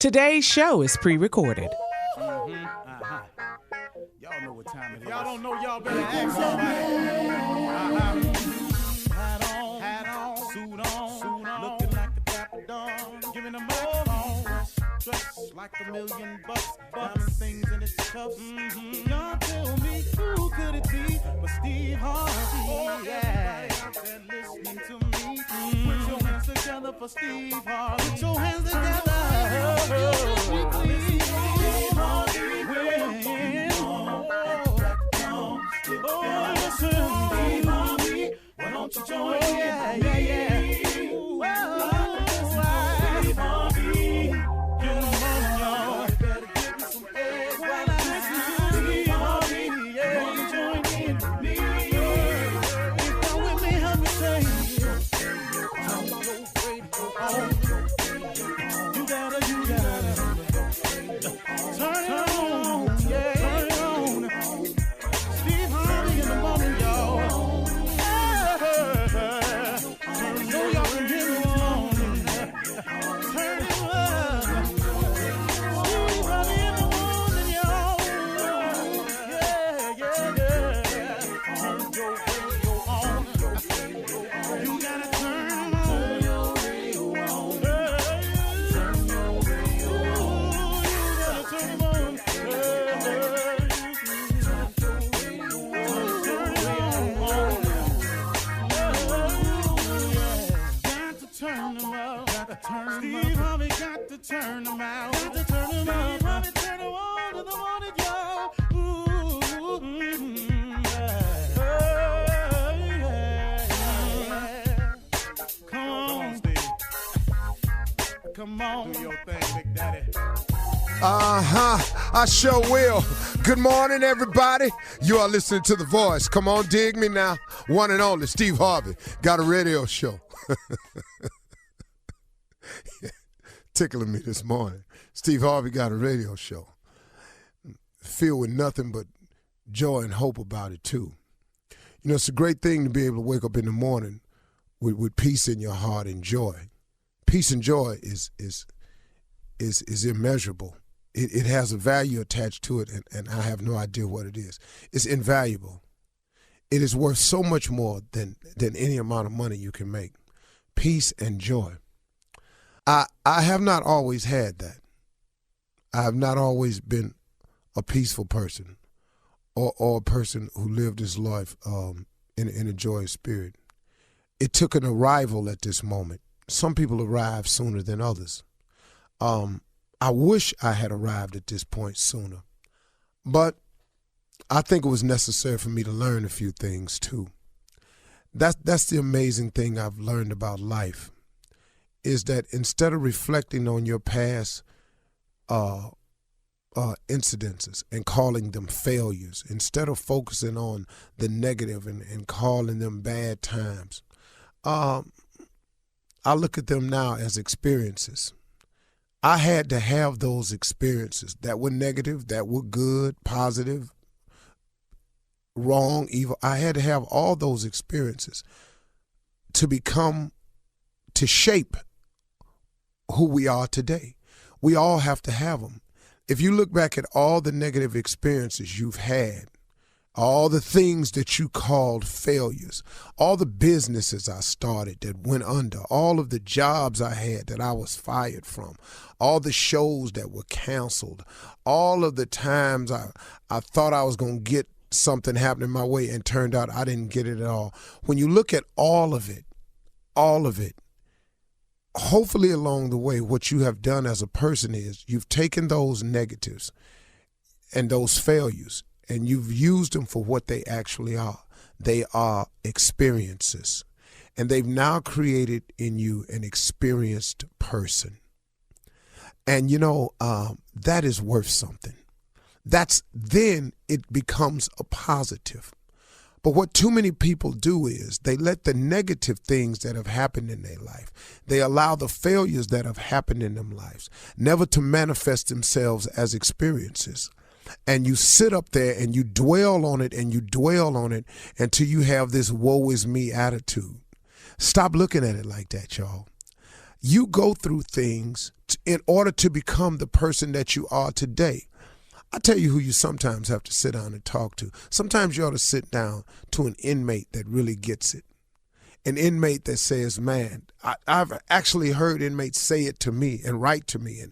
Today's show is pre-recorded. Y'all know what time it is. Y'all don't know, y'all better ask somebody. Hat on, suit on, looking like a dapper dog, giving them all dressed like $1 million bucks, diamond things in its cuffs. Y'all tell me who could it be but Steve Harvey? Oh, yeah. Everybody out there listening to me, put your hands together for Steve Harvey. Put your hands together. Why don't you join me? Yeah. Ooh, Steve Harvey. Get 'em on, y'all. You better give me some eggs while I listen to Steve Harvey. Yeah, you join in with me. If you're with me, help me say, turn your radio on. You gotta turn it on. Yeah, turn it on. Steve Harvey in the morning, y'all. Steve Harvey got to turn them out. Got to turn them out. Harvey turn them on to the morning, y'all. Come on, Steve. Come on. Do your thing, Big Daddy. I sure will. Good morning, everybody. You are listening to The Voice. Come on, dig me now. One and only, Steve Harvey. Got a radio show. Tickling me this morning. Steve Harvey got a radio show. Filled with nothing but joy and hope about it, too. You know, it's a great thing to be able to wake up in the morning with peace in your heart and joy. Peace and joy is immeasurable. It has a value attached to it, and I have no idea what it is. It's invaluable. It is worth so much more than any amount of money you can make. Peace and joy. I have not always had that. I have not always been a peaceful person or a person who lived his life in a joyous spirit. It took an arrival at this moment. Some people arrive sooner than others. I wish I had arrived at this point sooner. But I think it was necessary for me to learn a few things too. That's the amazing thing I've learned about life, is that instead of reflecting on your past incidences and calling them failures, instead of focusing on the negative and calling them bad times, I look at them now as experiences. I had to have those experiences that were negative, that were good, positive, wrong, evil. I had to have all those experiences to shape who we are today. We all have to have them. If you look back at all the negative experiences you've had, all the things that you called failures, all the businesses I started that went under, all of the jobs I had that I was fired from, all the shows that were canceled, all of the times I thought I was going to get something happening my way and turned out I didn't get it at all. When you look at all of it, hopefully along the way, what you have done as a person is you've taken those negatives and those failures and you've used them for what they actually are. They are experiences. And they've now created in you an experienced person. And, that is worth something. Then it becomes a positive. But what too many people do is they let the negative things that have happened in their life, they allow the failures that have happened in their lives never to manifest themselves as experiences. And you sit up there and you dwell on it and you dwell on it until you have this woe is me attitude. Stop looking at it like that, y'all. You go through things in order to become the person that you are today. I tell you who you sometimes have to sit down and talk to. Sometimes you ought to sit down to an inmate that really gets it. An inmate that says, man, I've actually heard inmates say it to me and write to me.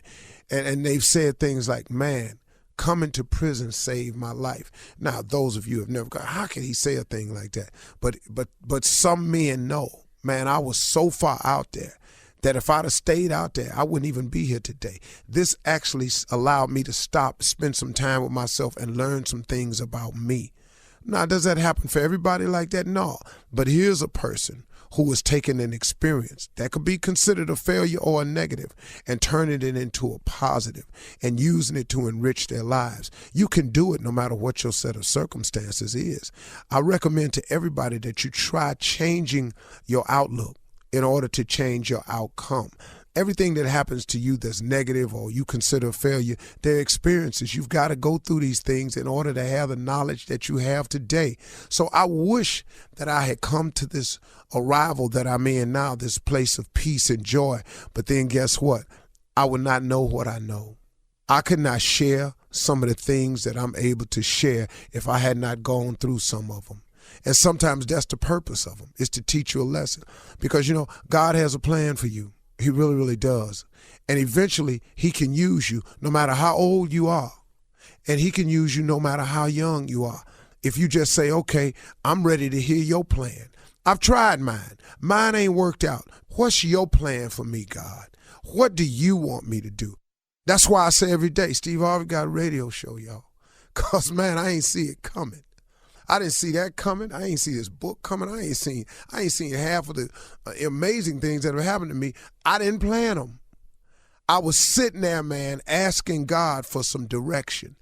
And they've said things like, man, coming to prison saved my life. Now, those of you who have never gone, how can he say a thing like that? But some men know, man, I was so far out there that if I'd have stayed out there, I wouldn't even be here today. This actually allowed me to stop, spend some time with myself, and learn some things about me. Now, does that happen for everybody like that? No. But here's a person who has taken an experience that could be considered a failure or a negative and turning it into a positive and using it to enrich their lives. You can do it no matter what your set of circumstances is. I recommend to everybody that you try changing your outlook in order to change your outcome. Everything that happens to you that's negative or you consider a failure, they're experiences. You've got to go through these things in order to have the knowledge that you have today. So I wish that I had come to this arrival that I'm in now, this place of peace and joy. But then guess what? I would not know what I know. I could not share some of the things that I'm able to share if I had not gone through some of them. And sometimes that's the purpose of them, is to teach you a lesson. Because, God has a plan for you. He really, really does. And eventually he can use you no matter how old you are. And he can use you no matter how young you are. If you just say, okay, I'm ready to hear your plan. I've tried mine. Mine ain't worked out. What's your plan for me, God? What do you want me to do? That's why I say every day, Steve Harvey got a radio show, y'all. Because, man, I ain't see it coming. I didn't see that coming. I ain't see this book coming. I ain't seen half of the amazing things that have happened to me. I didn't plan them. I was sitting there, man, asking God for some direction.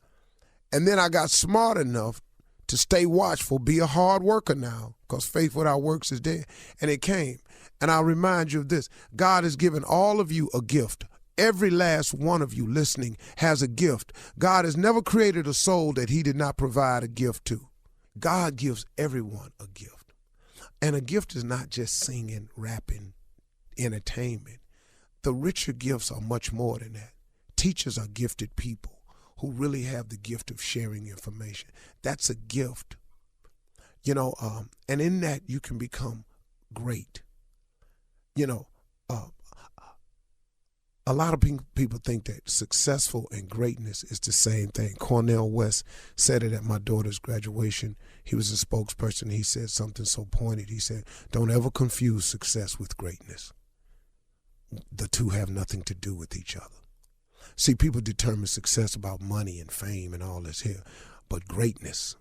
And then I got smart enough to stay watchful, be a hard worker now, because faith without works is dead. And it came. And I'll remind you of this. God has given all of you a gift. Every last one of you listening has a gift. God has never created a soul that he did not provide a gift to. God gives everyone a gift. And a gift is not just singing, rapping, entertainment. The richer gifts are much more than that. Teachers are gifted people who really have the gift of sharing information. That's a gift. And in that you can become great. A lot of people think that successful and greatness is the same thing. Cornel West said it at my daughter's graduation. He was a spokesperson. He said something so pointed. He said, don't ever confuse success with greatness. The two have nothing to do with each other. See, people determine success about money and fame and all this here. But greatness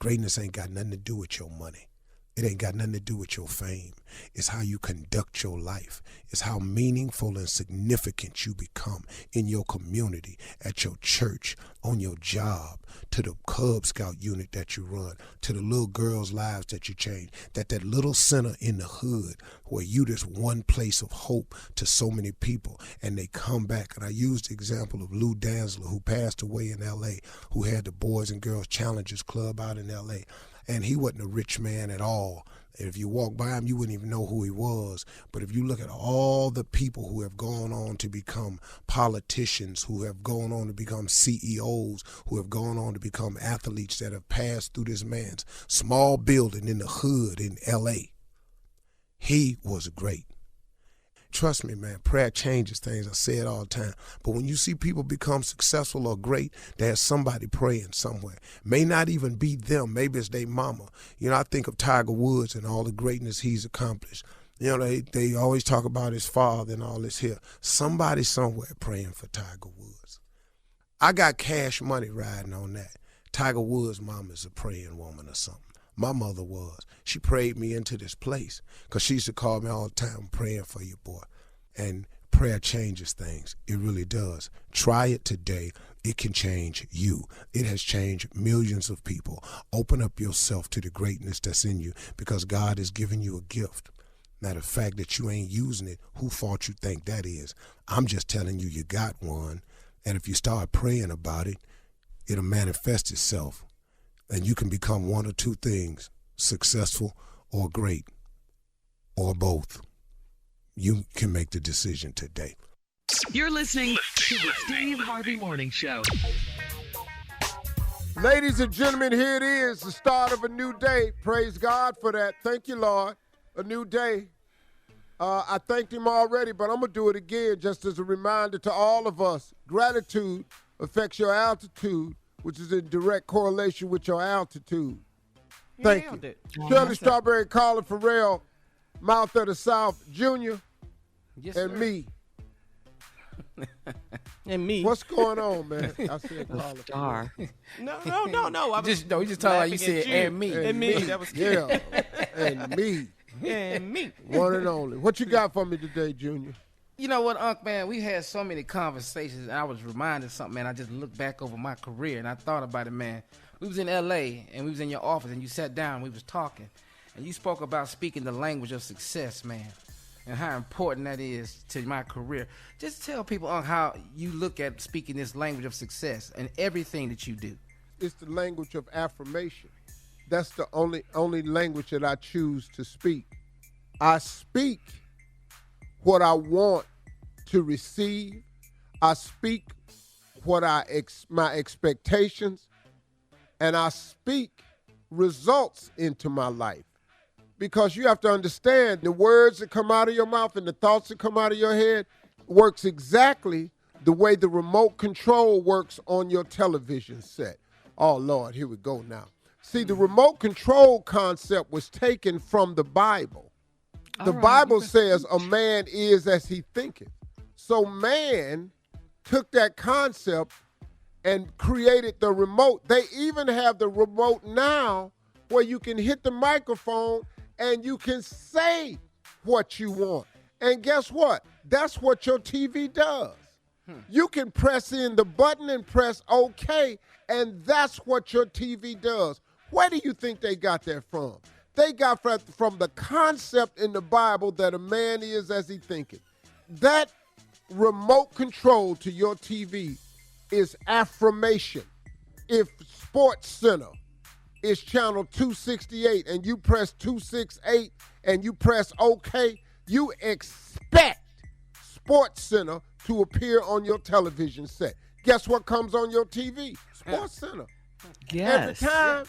ain't got nothing to do with your money. It ain't got nothing to do with your fame. It's how you conduct your life. It's how meaningful and significant you become in your community, at your church, on your job, to the Cub Scout unit that you run, to the little girls' lives that you change, that little center in the hood where you just one place of hope to so many people, and they come back. And I used the example of Lou Danzler, who passed away in L.A., who had the Boys and Girls Challengers Club out in L.A., and he wasn't a rich man at all. And if you walk by him, you wouldn't even know who he was. But if you look at all the people who have gone on to become politicians, who have gone on to become CEOs, who have gone on to become athletes that have passed through this man's small building in the hood in L.A., he was great. Trust me, man, prayer changes things. I say it all the time. But when you see people become successful or great, there's somebody praying somewhere. May not even be them. Maybe it's their mama. I think of Tiger Woods and all the greatness he's accomplished. They always talk about his father and all this here. Somebody somewhere praying for Tiger Woods. I got cash money riding on that. Tiger Woods' mama is a praying woman or something. My mother was. She prayed me into this place because she used to call me all the time, praying for you, boy. And prayer changes things. It really does. Try it today. It can change you. It has changed millions of people. Open up yourself to the greatness that's in you because God has given you a gift. Now, the fact that you ain't using it, who fault you think that is? I'm just telling you, you got one. And if you start praying about it, it'll manifest itself. And you can become one or two things, successful or great, or both. you can make the decision today. You're listening to the Steve Harvey Morning Show. Ladies and gentlemen, here it is, the start of a new day. Praise God for that. Thank you, Lord. A new day. I thanked him already, but I'm going to do it again just as a reminder to all of us. Gratitude affects your altitude, which is in direct correlation with your altitude. Thank you. Shirley Strawberry, Colin Farrell, Mouth of the South, Junior, and me. And me. What's going on, man? I said Colin Star. Farrell. No. You just talking like you said, and me. And me. That was Yeah, and me. and me. One and only. What you got for me today, Junior? You know what, Unc, man, we had so many conversations, and I was reminded of something, man. I just looked back over my career, and I thought about it, man. We was in L.A., and we was in your office, and you sat down, and we was talking, and you spoke about speaking the language of success, man, and how important that is to my career. Just tell people, Unc, how you look at speaking this language of success and everything that you do. It's the language of affirmation. That's the only language that I choose to speak. I speak what I want to receive. I speak what my expectations, and I speak results into my life. Because you have to understand the words that come out of your mouth and the thoughts that come out of your head works exactly the way the remote control works on your television set. Oh, Lord, here we go now. See, the remote control concept was taken from the Bible. The Bible says a man is as he thinketh. So man took that concept and created the remote. They even have the remote now where you can hit the microphone and you can say what you want. And guess what? That's what your TV does. You can press in the button and press OK, and that's what your TV does. Where do you think they got that from? They got from the concept in the Bible that a man is as he thinketh. That remote control to your TV is affirmation. If Sports Center is channel 268 and you press 268 and you press OK, you expect Sports Center to appear on your television set. Guess what comes on your TV? Sports Center. Yes. Every time.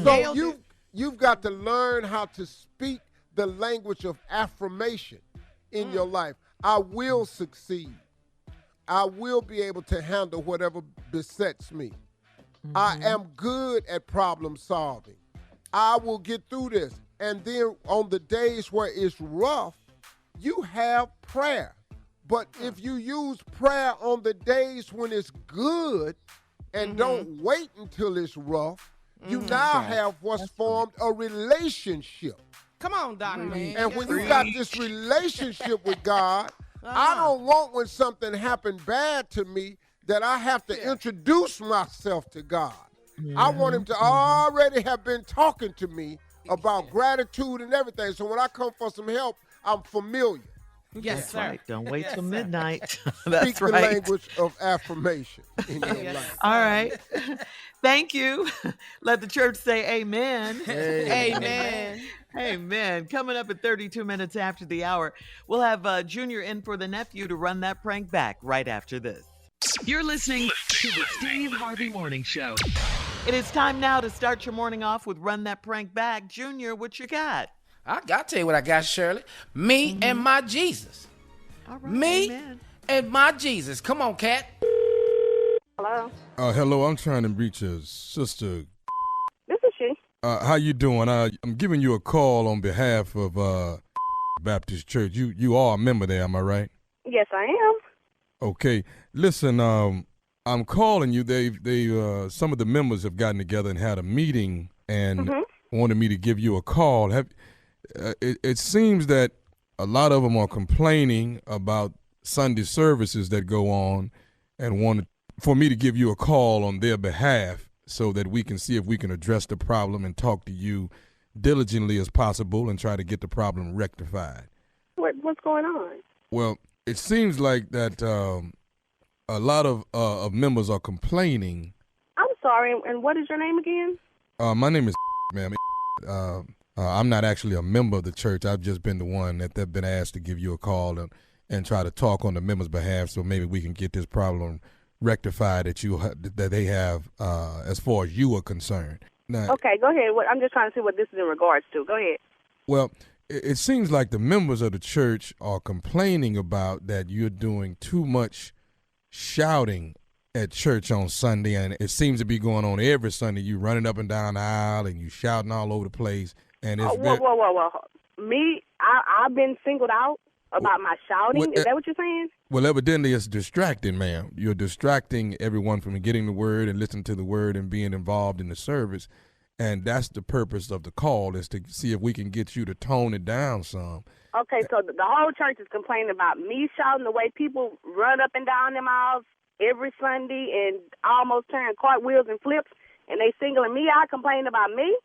So you've got to learn how to speak the language of affirmation in your life. I will succeed. I will be able to handle whatever besets me. I am good at problem solving. I will get through this. And then on the days where it's rough, you have prayer. But if you use prayer on the days when it's good and don't wait until it's rough, you now have what's formed a relationship. Come on, Doctor. And when you got this relationship with God, I don't want when something happened bad to me that I have to introduce myself to God. I want him to already have been talking to me about gratitude and everything. So when I come for some help, I'm familiar. Yes, sir. Right. Don't wait till midnight. Speak That's the right. language of affirmation in your life. All right. Thank you. Let the church say amen. Amen. Amen. Coming up at 32 minutes after the hour, we'll have Junior in for the nephew to run that prank back right after this. You're listening to the Steve Harvey Morning Show. It is time now to start your morning off with Run That Prank Back. Junior, what you got? I got to tell you what I got, Shirley. Me and my Jesus. All right. Me Amen. and my Jesus. Come on, Cat. Hello, Hello, I'm trying to reach a sister. this is she. How you doing? I'm giving you a call on behalf of Baptist Church. You are a member there, am I right? Yes, I am. Okay. Listen, I'm calling you. They some of the members have gotten together and had a meeting and wanted me to give you a call. It seems that a lot of them are complaining about Sunday services that go on and wanted for me to give you a call on their behalf so that we can see if we can address the problem and talk to you diligently as possible and try to get the problem rectified. What's going on? Well, it seems like that a lot of members are complaining. I'm sorry, and what is your name again? My name is ma'am. I'm not actually a member of the church. I've just been the one that they've been asked to give you a call and try to talk on the members' behalf, so maybe we can get this problem rectified that they have as far as you are concerned. Now, Okay, go ahead. I'm just trying to see what this is in regards to. Go ahead. well, it seems like the members of the church are complaining about that you're doing too much shouting at church on Sunday, and it seems to be going on every Sunday. You running up and down the aisle and you shouting all over the place, and it's Whoa. Me, I've been singled out about my shouting. Is that what you're saying? Well, evidently it's distracting, ma'am. You're distracting everyone from getting the word and listening to the word and being involved in the service. And that's the purpose of the call, is to see if we can get you to tone it down some. Okay, so the whole church is complaining about me shouting, the way people run up and down them aisles every Sunday and almost turn cartwheels and flips, and they singling me out, complaining about me?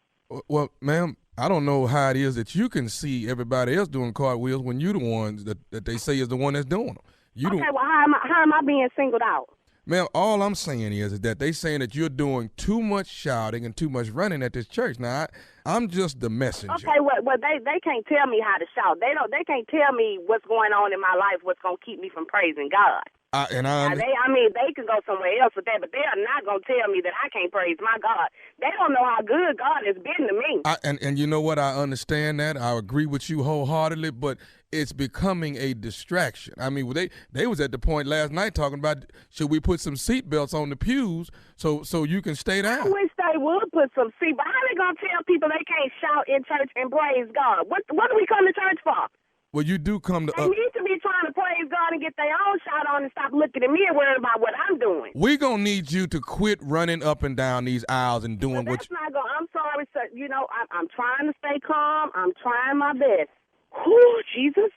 Well, ma'am, I don't know how it is that you can see everybody else doing cartwheels when you're the ones that they say is the one that's doing them. Well, how am I being singled out? Ma'am, all I'm saying is that they saying that you're doing too much shouting and too much running at this church. Now, I'm just the messenger. Okay, well, they can't tell me how to shout. They can't tell me what's going on in my life, what's gonna keep me from praising God. They can go somewhere else with that, but they're not gonna tell me that I can't praise my God. They don't know how good God has been to me. And you know what? I understand that. I agree with you wholeheartedly, but it's becoming a distraction. I mean, they was at the point last night talking about, should we put some seatbelts on the pews so you can stay down? I wish they would put some seat, but how they gonna tell people they can't shout in church and praise God? What do we come to church for? Well, you do come to. They need to be trying to praise God and get their own shout on and stop looking at me and worrying about what I'm doing. We're going to need you to quit running up and down these aisles and doing what you... I'm sorry, sir. You know, I'm trying to stay calm. I'm trying my best. Whew, Jesus.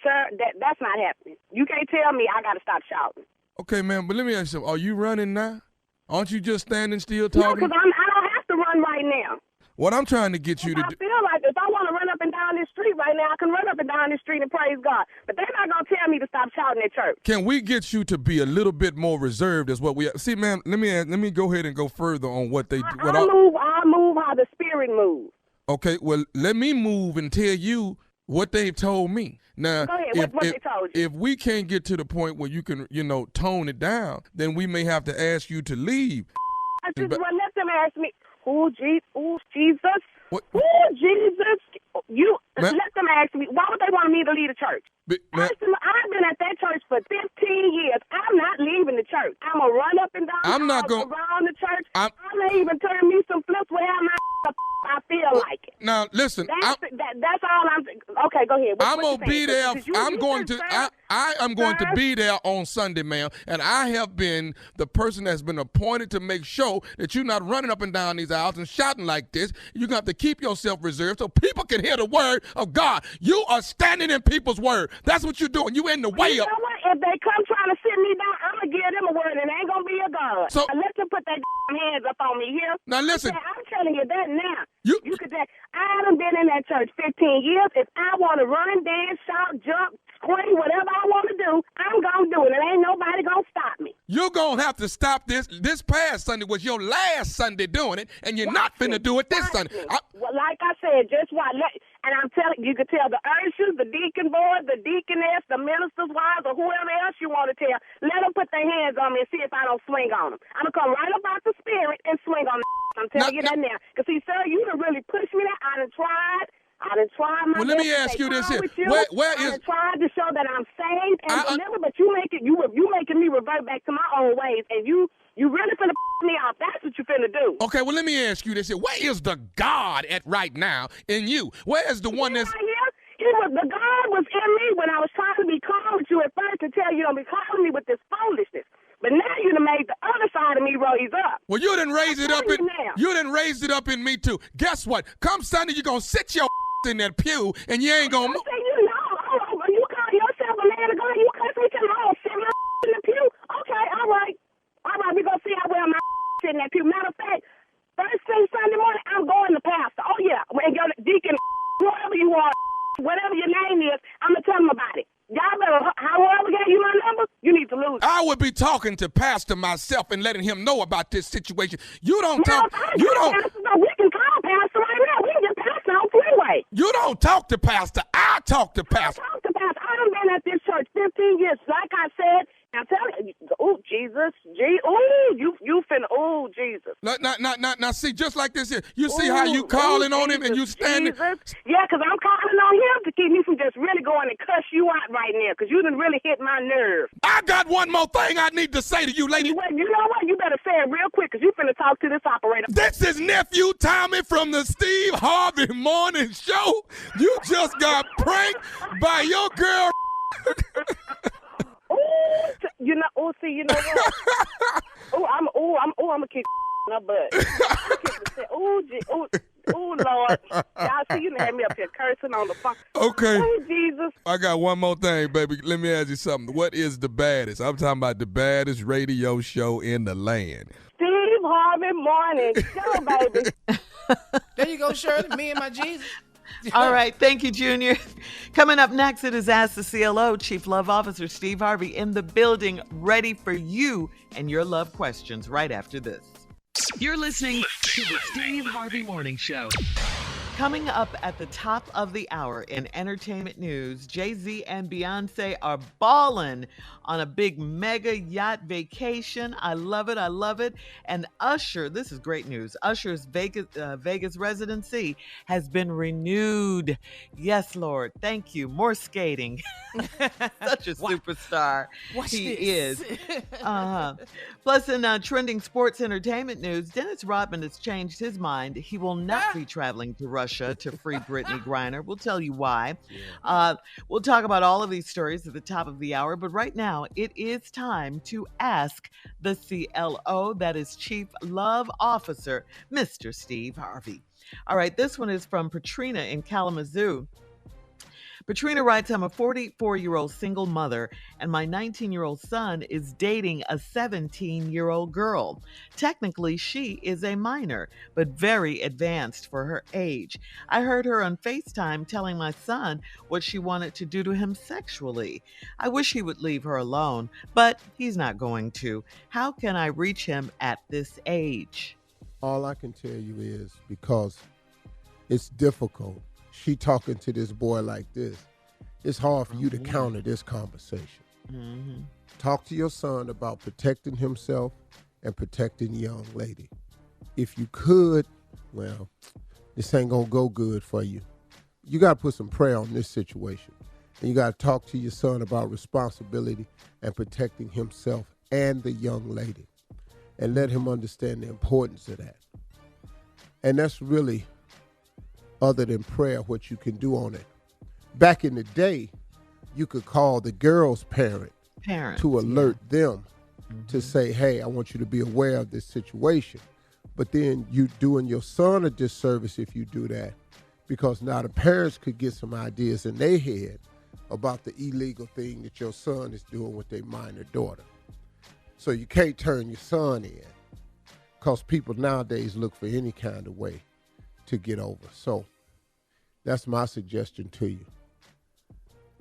Sir, that's not happening. You can't tell me I got to stop shouting. Okay, ma'am, but let me ask you something. Are you running now? Aren't you just standing still talking? No, because I don't have to run right now. What I'm trying to get you to do... I feel like if I want to run up and down this street right now, I can run up and down this street and praise God. But they're not going to tell me to stop shouting at church. Can we get you to be a little bit more reserved as what we... See, ma'am, let me go ahead and go further on what they... I move how the Spirit moves. Okay, well, let me move and tell you what they've told me. Now, go ahead, what they told you. If we can't get to the point where you can, tone it down, then we may have to ask you to leave. Let them ask me, Jesus. What? Jesus. Let them ask me, why would they want me to leave the church? I've been at that church for 15 years. I'm not leaving the church. I'm going to run up and down around the church. I may even turn me some flips wherever I feel like it. Now, listen. That's all I'm... Okay, go ahead. I'm going to be there. I am going to be there on Sunday, ma'am, and I have been the person that's been appointed to make sure that you're not running up and down these aisles and shouting like this. You're going to have to keep yourself reserved so people can hear the word of God. You are standing in people's word. That's what you're doing. You in the way of... You know what? If they come trying to sit me down, I'm going to give them a word, and it ain't going to be a God. So let them put their hands up on me here. Now, listen. I'm telling you that now. You could say, I haven't been in that church 15 years. If I want to run, dance, shout, jump, scream, whatever I want to do, I'm going to do it. And ain't nobody going to stop me. You're going to have to stop this. This past Sunday was your last Sunday doing it, and you're not finna do it this Sunday. Well, like I said, just watch. And I'm telling you, can tell the ushers, the deacon board, the deaconess, the minister's wives, or whoever else you want to tell, let them put their hands on me and see if I don't swing on them. I'm going to come right up out the Spirit and swing on them. I'm telling you that now. Because, see, sir, you done really pushed me there. I done tried my Well, let me ask you this here. Where is... I tried to show that I'm saved and delivered, but you making me revert back to my own ways, and you really finna me off. That's what you finna do. Okay, well, let me ask you this here. Where is the God at right now in you? Where is the one that's... The God was in me when I was trying to be calm with you at first to tell you don't be calling me with this foolishness. But now you done made the other side of me raise up. Well, you done raised it up in me too. Guess what? Come Sunday, you're gonna sit your in that pew and you ain't gonna move. You call yourself a man of God, you cuss me to my sit my in the pew. Okay, all right, we gonna see how well my sit in that pew. Matter of fact, first thing Sunday morning, I'm going to pastor. Oh yeah, when your deacon, whoever you are, whatever your name is, I'm gonna tell them about it. Y'all better, however gave you my number, you need to lose. I would be talking to Pastor myself and letting him know about this situation. You don't talk. We can call Pastor right now. We can get Pastor right. You don't talk to pastor. I talk to pastor. Talk to Pastor. I done been at this church 15 years. Like I said, I'm telling you, oh, Jesus. You finna, oh, Jesus. Now, see, just like this here. You see how you calling on him and you standing. Jesus. Yeah, because I'm calling on him to keep me from just really going and cuss you out right now, because you done really hit my nerve. I got one more thing I need to say to you, lady. Well, you know what? You better say it real quick, because you finna talk to this operator. This is nephew Tommy from the Steve Harvey Morning Show. You just got pranked by your girl. You know what? I'm gonna kick my butt. Lord. Y'all see, you done had me up here cursing on the phone. Okay. Oh, Jesus. I got one more thing, baby. Let me ask you something. What is the baddest? I'm talking about the baddest radio show in the land. Steve Harvey Morning Show, baby. There you go, Shirley. Me and my Jesus. All right. Thank you, Junior. Coming up next, it is Ask the CLO. Chief Love Officer Steve Harvey in the building, ready for you and your love questions right after this. You're listening to the Steve Harvey Morning Show. Coming up at the top of the hour in entertainment news, Jay-Z and Beyonce are balling on a big mega yacht vacation. I love it. I love it. And Usher, this is great news. Usher's Vegas residency has been renewed. Yes, Lord. Thank you. More skating. Such a superstar. Watch he this. is. Plus, in trending sports entertainment news, Dennis Rodman has changed his mind. He will not be traveling to Russia to free Brittany Griner. We'll tell you why. We'll talk about all of these stories at the top of the hour. But right now, it is time to ask the CLO, that is Chief Love Officer, Mr. Steve Harvey. All right, this one is from Patrina in Kalamazoo. Patrina writes, I'm a 44-year-old single mother, and my 19-year-old son is dating a 17-year-old girl. Technically, she is a minor, but very advanced for her age. I heard her on FaceTime telling my son what she wanted to do to him sexually. I wish he would leave her alone, but he's not going to. How can I reach him at this age? All I can tell you is, because it's difficult, she talking to this boy like this, it's hard for you to counter this conversation. Mm-hmm. Talk to your son about protecting himself and protecting the young lady. If you could, well, this ain't gonna go good for you. You gotta put some prayer on this situation. And you gotta talk to your son about responsibility and protecting himself and the young lady. And let him understand the importance of that. And that's really, other than prayer, what you can do on it. Back in the day, you could call the girl's parent to alert them to say, hey, I want you to be aware of this situation. But then you doing your son a disservice if you do that, because now the parents could get some ideas in their head about the illegal thing that your son is doing with their minor daughter. So you can't turn your son in, because people nowadays look for any kind of way to get over. So that's my suggestion to you.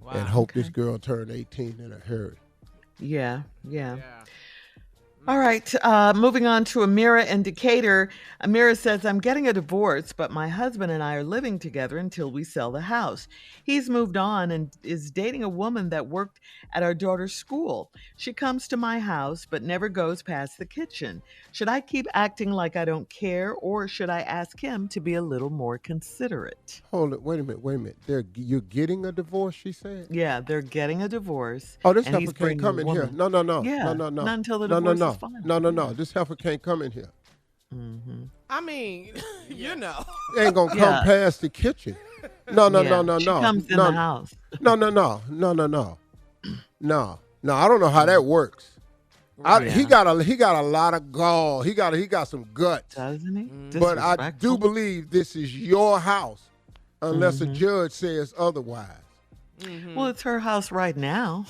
Wow, and hope this girl turned 18 in a hurry. Yeah. All right, moving on to Amira in Decatur. Amira says, I'm getting a divorce, but my husband and I are living together until we sell the house. He's moved on and is dating a woman that worked at our daughter's school. She comes to my house, but never goes past the kitchen. Should I keep acting like I don't care, or should I ask him to be a little more considerate? Hold it, wait a minute. You're getting a divorce, she said? Yeah, they're getting a divorce. Oh, this heifer can't come in here. No. Yeah, No. not until the divorce is final. No. This heifer can't come in here. Mm-hmm. I mean, you know. It ain't gonna come past the kitchen. No. She comes in the house. No. I don't know how that works. He got a lot of gall. He got some guts. Doesn't he? But I do believe this is your house, unless a judge says otherwise. Mm-hmm. Well, it's her house right now.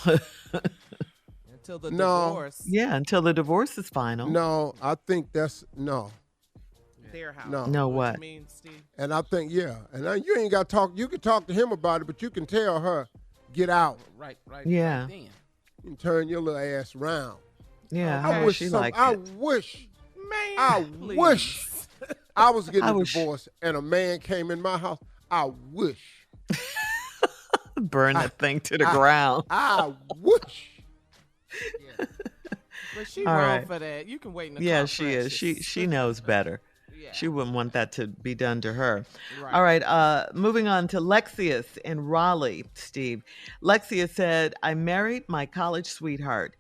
Until the divorce. Yeah, until the divorce is final. No, I think that's Their house. No. What? You mean, Steve? And I think, and you ain't got to talk. You can talk to him about it, but you can tell her, get out. Right. Yeah. Right then. And turn your little ass around. Yeah, I wish I was getting a divorce and a man came in my house. I wish. Burn that thing to the ground. I wish. But she All wrong right. for that. You can wait in the Yeah, car she is. She knows better. Yeah. She wouldn't want that to be done to her. Right. All right, moving on to Lexius in Raleigh, Steve. Lexius said, I married my college sweetheart,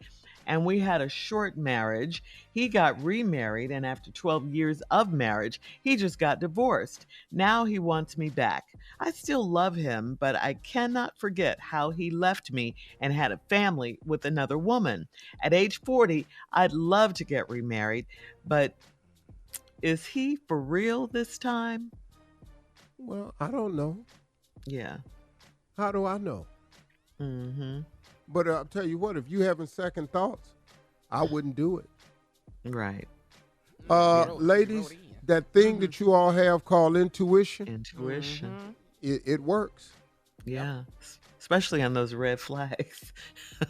and we had a short marriage. He got remarried, and after 12 years of marriage, he just got divorced. Now he wants me back. I still love him, but I cannot forget how he left me and had a family with another woman. At age 40, I'd love to get remarried, but is he for real this time? Well, I don't know. Yeah. How do I know? Mm-hmm. But I'll tell you what, if you having second thoughts, I wouldn't do it. Right. Ladies, that thing that you all have called intuition, Intuition. it works. Yeah. Especially on those red flags.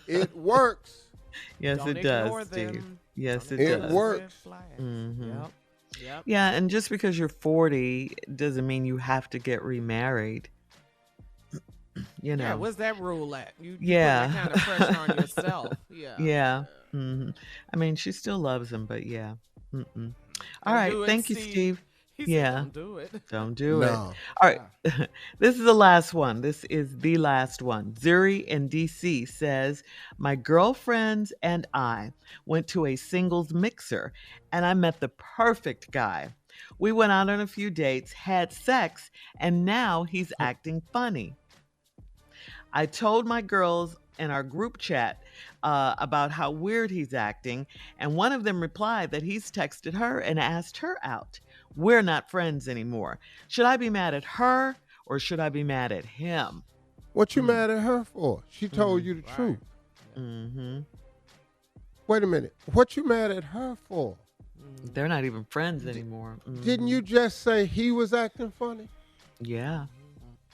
It works. Yes, Don't it does, ignore Steve. them. Yes, it It does. works. Mhm. Yep. Yep. Yeah, and just because you're 40 doesn't mean you have to get remarried. You know. Yeah, where's that rule at? You Yeah. put that kind of pressure on yourself. Yeah. Yeah. Hmm. I mean, she still loves him, but yeah. Mm-mm. All right. do it, Thank you, Steve. Steve. He said, Yeah. don't do it. Don't do it. No. All right. This is the last one. This is the last one. Zuri in DC says, my girlfriends and I went to a singles mixer and I met the perfect guy. We went out on a few dates, had sex, and now he's acting funny. I told my girls in our group chat about how weird he's acting, and one of them replied that he's texted her and asked her out. We're not friends anymore. Should I be mad at her or should I be mad at him? What you mad at her for? She told you the truth. Mm-hmm. Wait a minute. What you mad at her for? They're not even friends anymore. Didn't you just say he was acting funny? Yeah.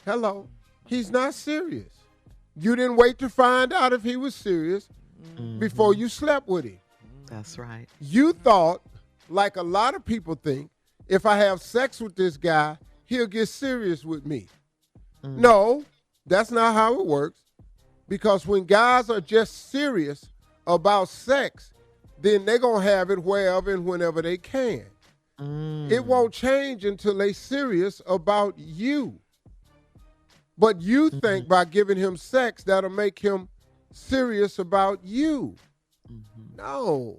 Hello. He's not serious. You didn't wait to find out if he was serious before you slept with him. That's right. You thought, like a lot of people think, if I have sex with this guy, he'll get serious with me. No, that's not how it works. Because when guys are just serious about sex, then they're going to have it wherever and whenever they can. It won't change until they're serious about you. But you think by giving him sex, that'll make him serious about you. No.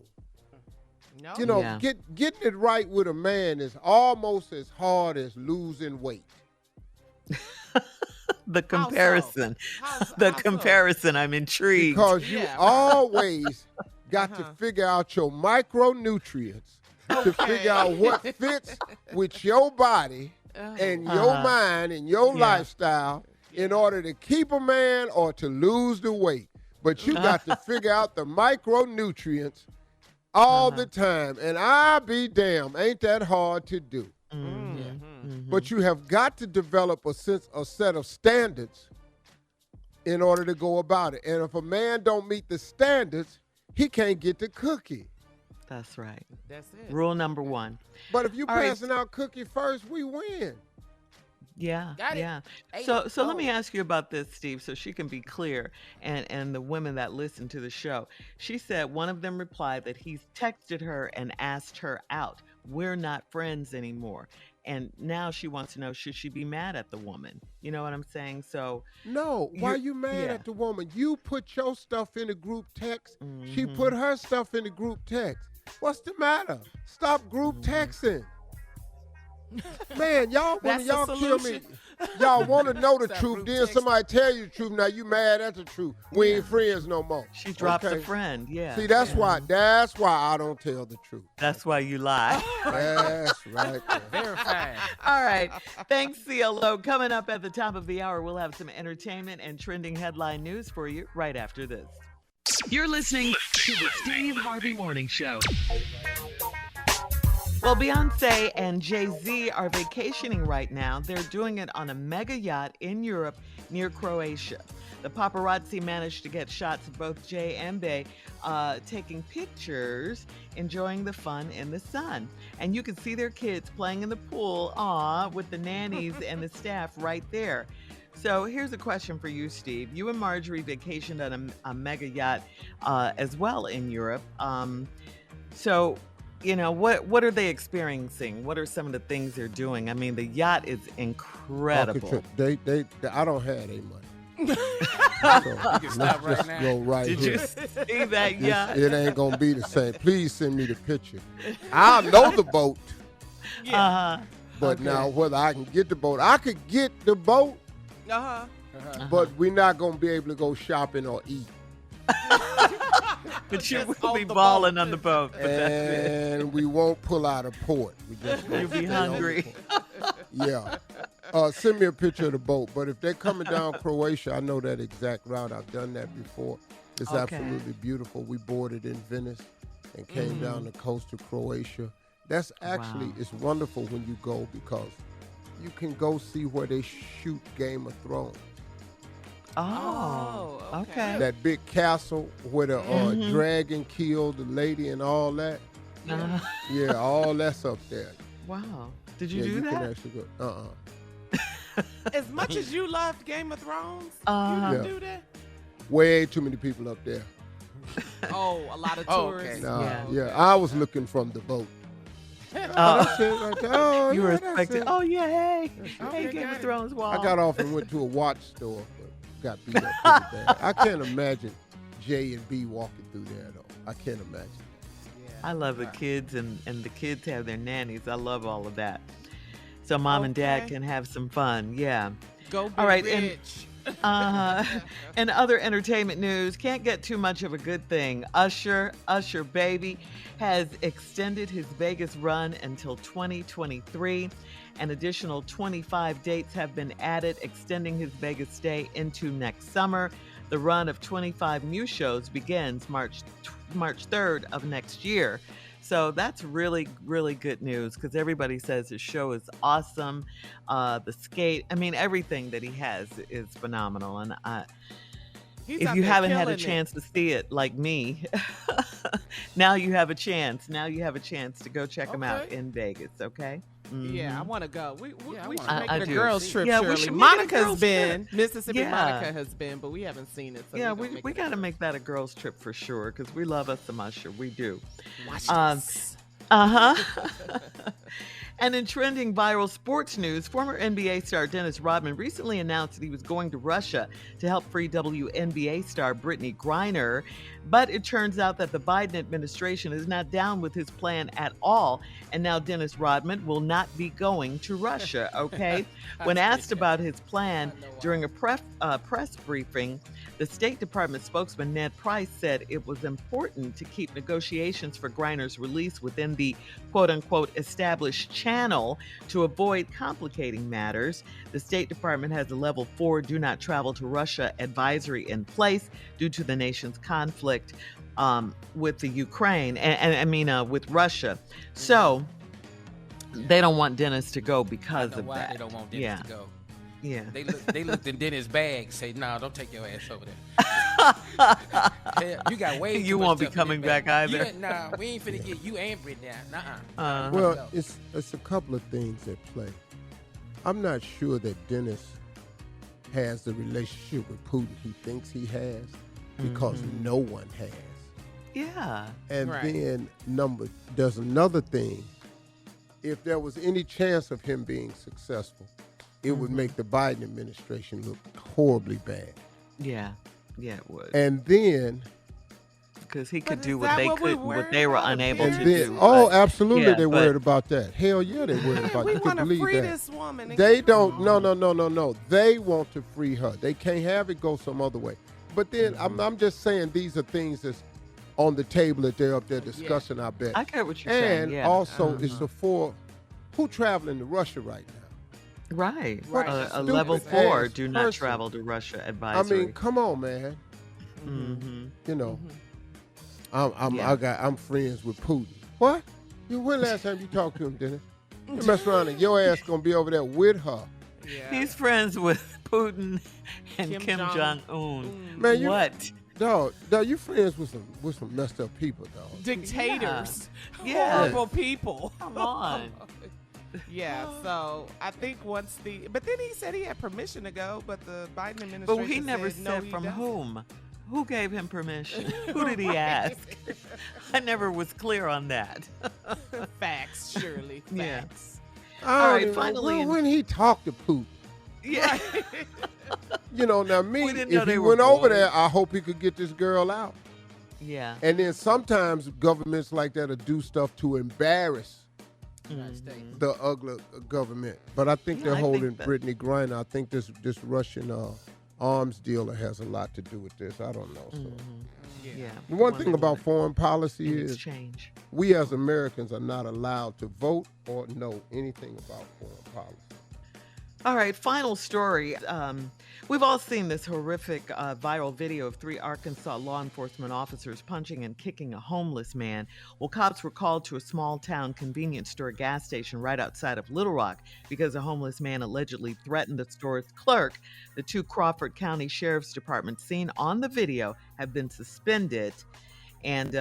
No. You know, Yeah. getting it right with a man is almost as hard as losing weight. The comparison. How so? The comparison. I'm intrigued. Because you Yeah. always got to figure out your micronutrients to figure out what fits with your body and your mind and your lifestyle in order to keep a man or to lose the weight. But you got to figure out the micronutrients all the time. And I be damn, ain't that hard to do. But you have got to develop a set of standards in order to go about it. And if a man don't meet the standards, he can't get the cookie. That's right. That's it. Rule number 1. But if you All right. passing out cookie first, we win. Yeah, Got it. yeah. Hey, So let me go. ask you about this, Steve, so she can be clear, and the women that listen to the show. She said one of them replied that he's texted her and asked her out. We're not friends anymore. And now she wants to know, should she be mad at the woman? You know what I'm saying? So No, why You're- you mad yeah. at the woman? You put your stuff in the group text. She put her stuff in the group text. What's the matter? Stop group texting. Man, y'all when That's the y'all kill me, solution. y'all want to know the Stop truth. group Then texting. somebody tell you the truth. Now you mad at the truth. We ain't friends no more. she dropped Okay? a friend. Yeah. See, that's why I don't tell the truth. That's why you lie. That's right. there. Verified. All right. Thanks, CLO. Coming up at the top of the hour, we'll have some entertainment and trending headline news for you right after this. You're listening to the Steve Harvey Morning Show. Well, Beyonce and Jay-Z are vacationing right now. They're doing it on a mega yacht in Europe near Croatia. The paparazzi managed to get shots of both Jay and Bey taking pictures, enjoying the fun in the sun. And you can see their kids playing in the pool, with the nannies and the staff right there. So here's a question for you, Steve. You and Marjorie vacationed on a mega yacht as well in Europe. So, what are they experiencing? What are some of the things they're doing? I mean, the yacht is incredible. I don't have any money. So You can stop right just now. go right Did here. you see that yacht? It ain't gonna be the same. Please send me the picture. I know the boat, but now whether I can get the boat, I could get the boat, but we're not gonna be able to go shopping or eat. But you will be balling on the boat. But that's it. And we won't pull out of port. We just gonna You'll be stay on the hungry. port. Yeah. Send me a picture of the boat. But if they're coming down Croatia, I know that exact route. I've done that before. It's Okay. absolutely beautiful. We boarded in Venice and came down the coast of Croatia. That's actually, Wow. it's wonderful when you go because you can go see where they shoot Game of Thrones. Oh, okay. That big castle where the dragon killed the lady and all that. Yeah, all that's up there. Wow. Did you Yeah, do you that? can actually go. As much as you loved Game of Thrones, you Yeah. didn't do that? Way too many people up there. Oh, a lot of Oh, tourists. okay. Nah, Yeah. yeah, I was looking from the boat. That's it right there. Oh, You were yeah, that's expecting, it. oh, yeah, hey. Okay, Hey, Game got of it. Thrones wall. I got off and went to a watch store, but got beat up pretty bad. I can't imagine J and B walking through there, though. I can't imagine. I love the kids, and the kids have their nannies. I love all of that. So mom and dad Okay. can have some fun. Yeah. Go be All right, rich. And other entertainment news, can't get too much of a good thing. Usher Baby, has extended his Vegas run until 2023. An additional 25 dates have been added, extending his Vegas stay into next summer. The run of 25 new shows begins March 3rd of next year. So that's really, really good news because everybody says his show is awesome. The skate, I mean, everything that he has is phenomenal. And He's if out you there haven't had a killing it. chance to see it like me, now you have a chance. Now you have a chance to go check him out Okay. in Vegas, okay? Yeah, I Mhm. want to go. We Yeah, I should wanna make go. it a I do. girls trip, Yeah, we Shirley. should make it a Monica's girls' been. Mississippi Yeah. Monica has been, but we haven't seen it. So Yeah, we we got to make that a girls' trip for sure because we love us some Usher. We do. Watch Um, this. And in trending viral sports news, former NBA star Dennis Rodman recently announced that he was going to Russia to help free WNBA star Brittany Griner. But it turns out that the Biden administration is not down with his plan at all. And now Dennis Rodman will not be going to Russia, okay? When asked about his plan during a press briefing, the State Department spokesman Ned Price said it was important to keep negotiations for Griner's release within the quote-unquote established channel to avoid complicating matters. The State Department has a level 4 do not travel to Russia advisory in place due to the nation's conflict with the Ukraine, with Russia. So they don't want Dennis to go because I know of why that. they don't want Dennis Yeah. to go. Yeah. They looked in Dennis' bag, say, "No, don't take your ass over there. Hell, you got way too You much won't be stuff in coming your bag. back either. Nah, we ain't finna get you and Brittany out. Nuh-uh. Well, it's a couple of things at play. I'm not sure that Dennis has the relationship with Putin he thinks he has because no one has. Yeah. And Right. then there's another thing. If there was any chance of him being successful, it would make the Biden administration look horribly bad. Yeah. Yeah, it would. And then, Because he But could is do what that they what we couldn't, what worried they were about? unable and to then, do. oh, but- absolutely, yeah, they're but- worried about that. Hell yeah, they're worried about we it. You want can to believe free that. this woman. and They keep don't. her No, home. no. They want to free her. They can't have it go some other way. But then I'm just saying these are things that's on the table that they're up there discussing. I bet. I get what you're saying. And Yeah. also, it's the four who traveling to Russia right now. Right. Right. A Stupid level 4 ass do not person. travel to Russia I advisory. mean, come on, man. Mm-hmm. You know, Yeah. I'm friends with Putin. What? When last time you talked to him, Dennis? You mess around and your ass gonna be over there with her. Yeah. He's friends with Putin and Kim Jong-un. Jong-un. Man, you, What? Dog, you friends with some messed up people, dog. Dictators. Yeah. Horrible people. Come on. Yeah, so I think but then he said he had permission to go, but the Biden administration But he never said, no, said he from doesn't. whom. Who gave him permission? Who did he ask? I never was clear on that. Facts, Shirley. Yeah. Facts. All right, Even know finally when he talked to Putin. Yeah. You know, now me, We didn't know if they he were went over boys. there, I hope he could get this girl out. Yeah. And then sometimes governments like that will do stuff to embarrass the ugly government. But I think Yeah, they're I think holding that- Brittany Griner. I think this Russian arms dealer has a lot to do with this. I don't know. So. Yeah. The one thing about foreign policy in is exchange. we as Americans are not allowed to vote or know anything about foreign policy. All right, final story. We've all seen this horrific viral video of 3 Arkansas law enforcement officers punching and kicking a homeless man. Well, cops were called to a small town convenience store gas station right outside of Little Rock because a homeless man allegedly threatened the store's clerk. The 2 Crawford County Sheriff's Departments seen on the video have been suspended, and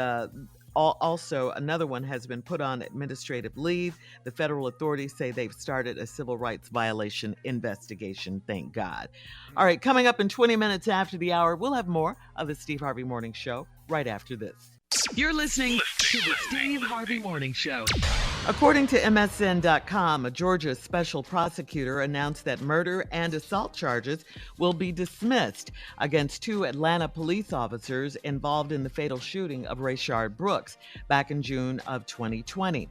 also, another one has been put on administrative leave. The federal authorities say they've started a civil rights violation investigation, thank God. All right, coming up in 20 minutes after the hour, we'll have more of the Steve Harvey Morning Show right after this. You're listening to the Steve Harvey Morning Show. According to MSN.com, a Georgia special prosecutor announced that murder and assault charges will be dismissed against 2 Atlanta police officers involved in the fatal shooting of Rashard Brooks back in June of 2020,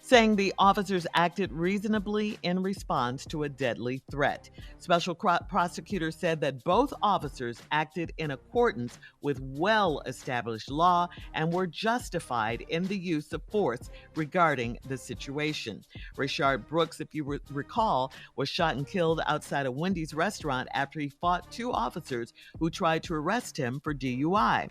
saying the officers acted reasonably in response to a deadly threat. Special prosecutor said that both officers acted in accordance with well-established law and were justified in the use of force regarding the situation. Rashard Brooks, if you recall, was shot and killed outside a Wendy's restaurant after he fought 2 officers who tried to arrest him for DUI.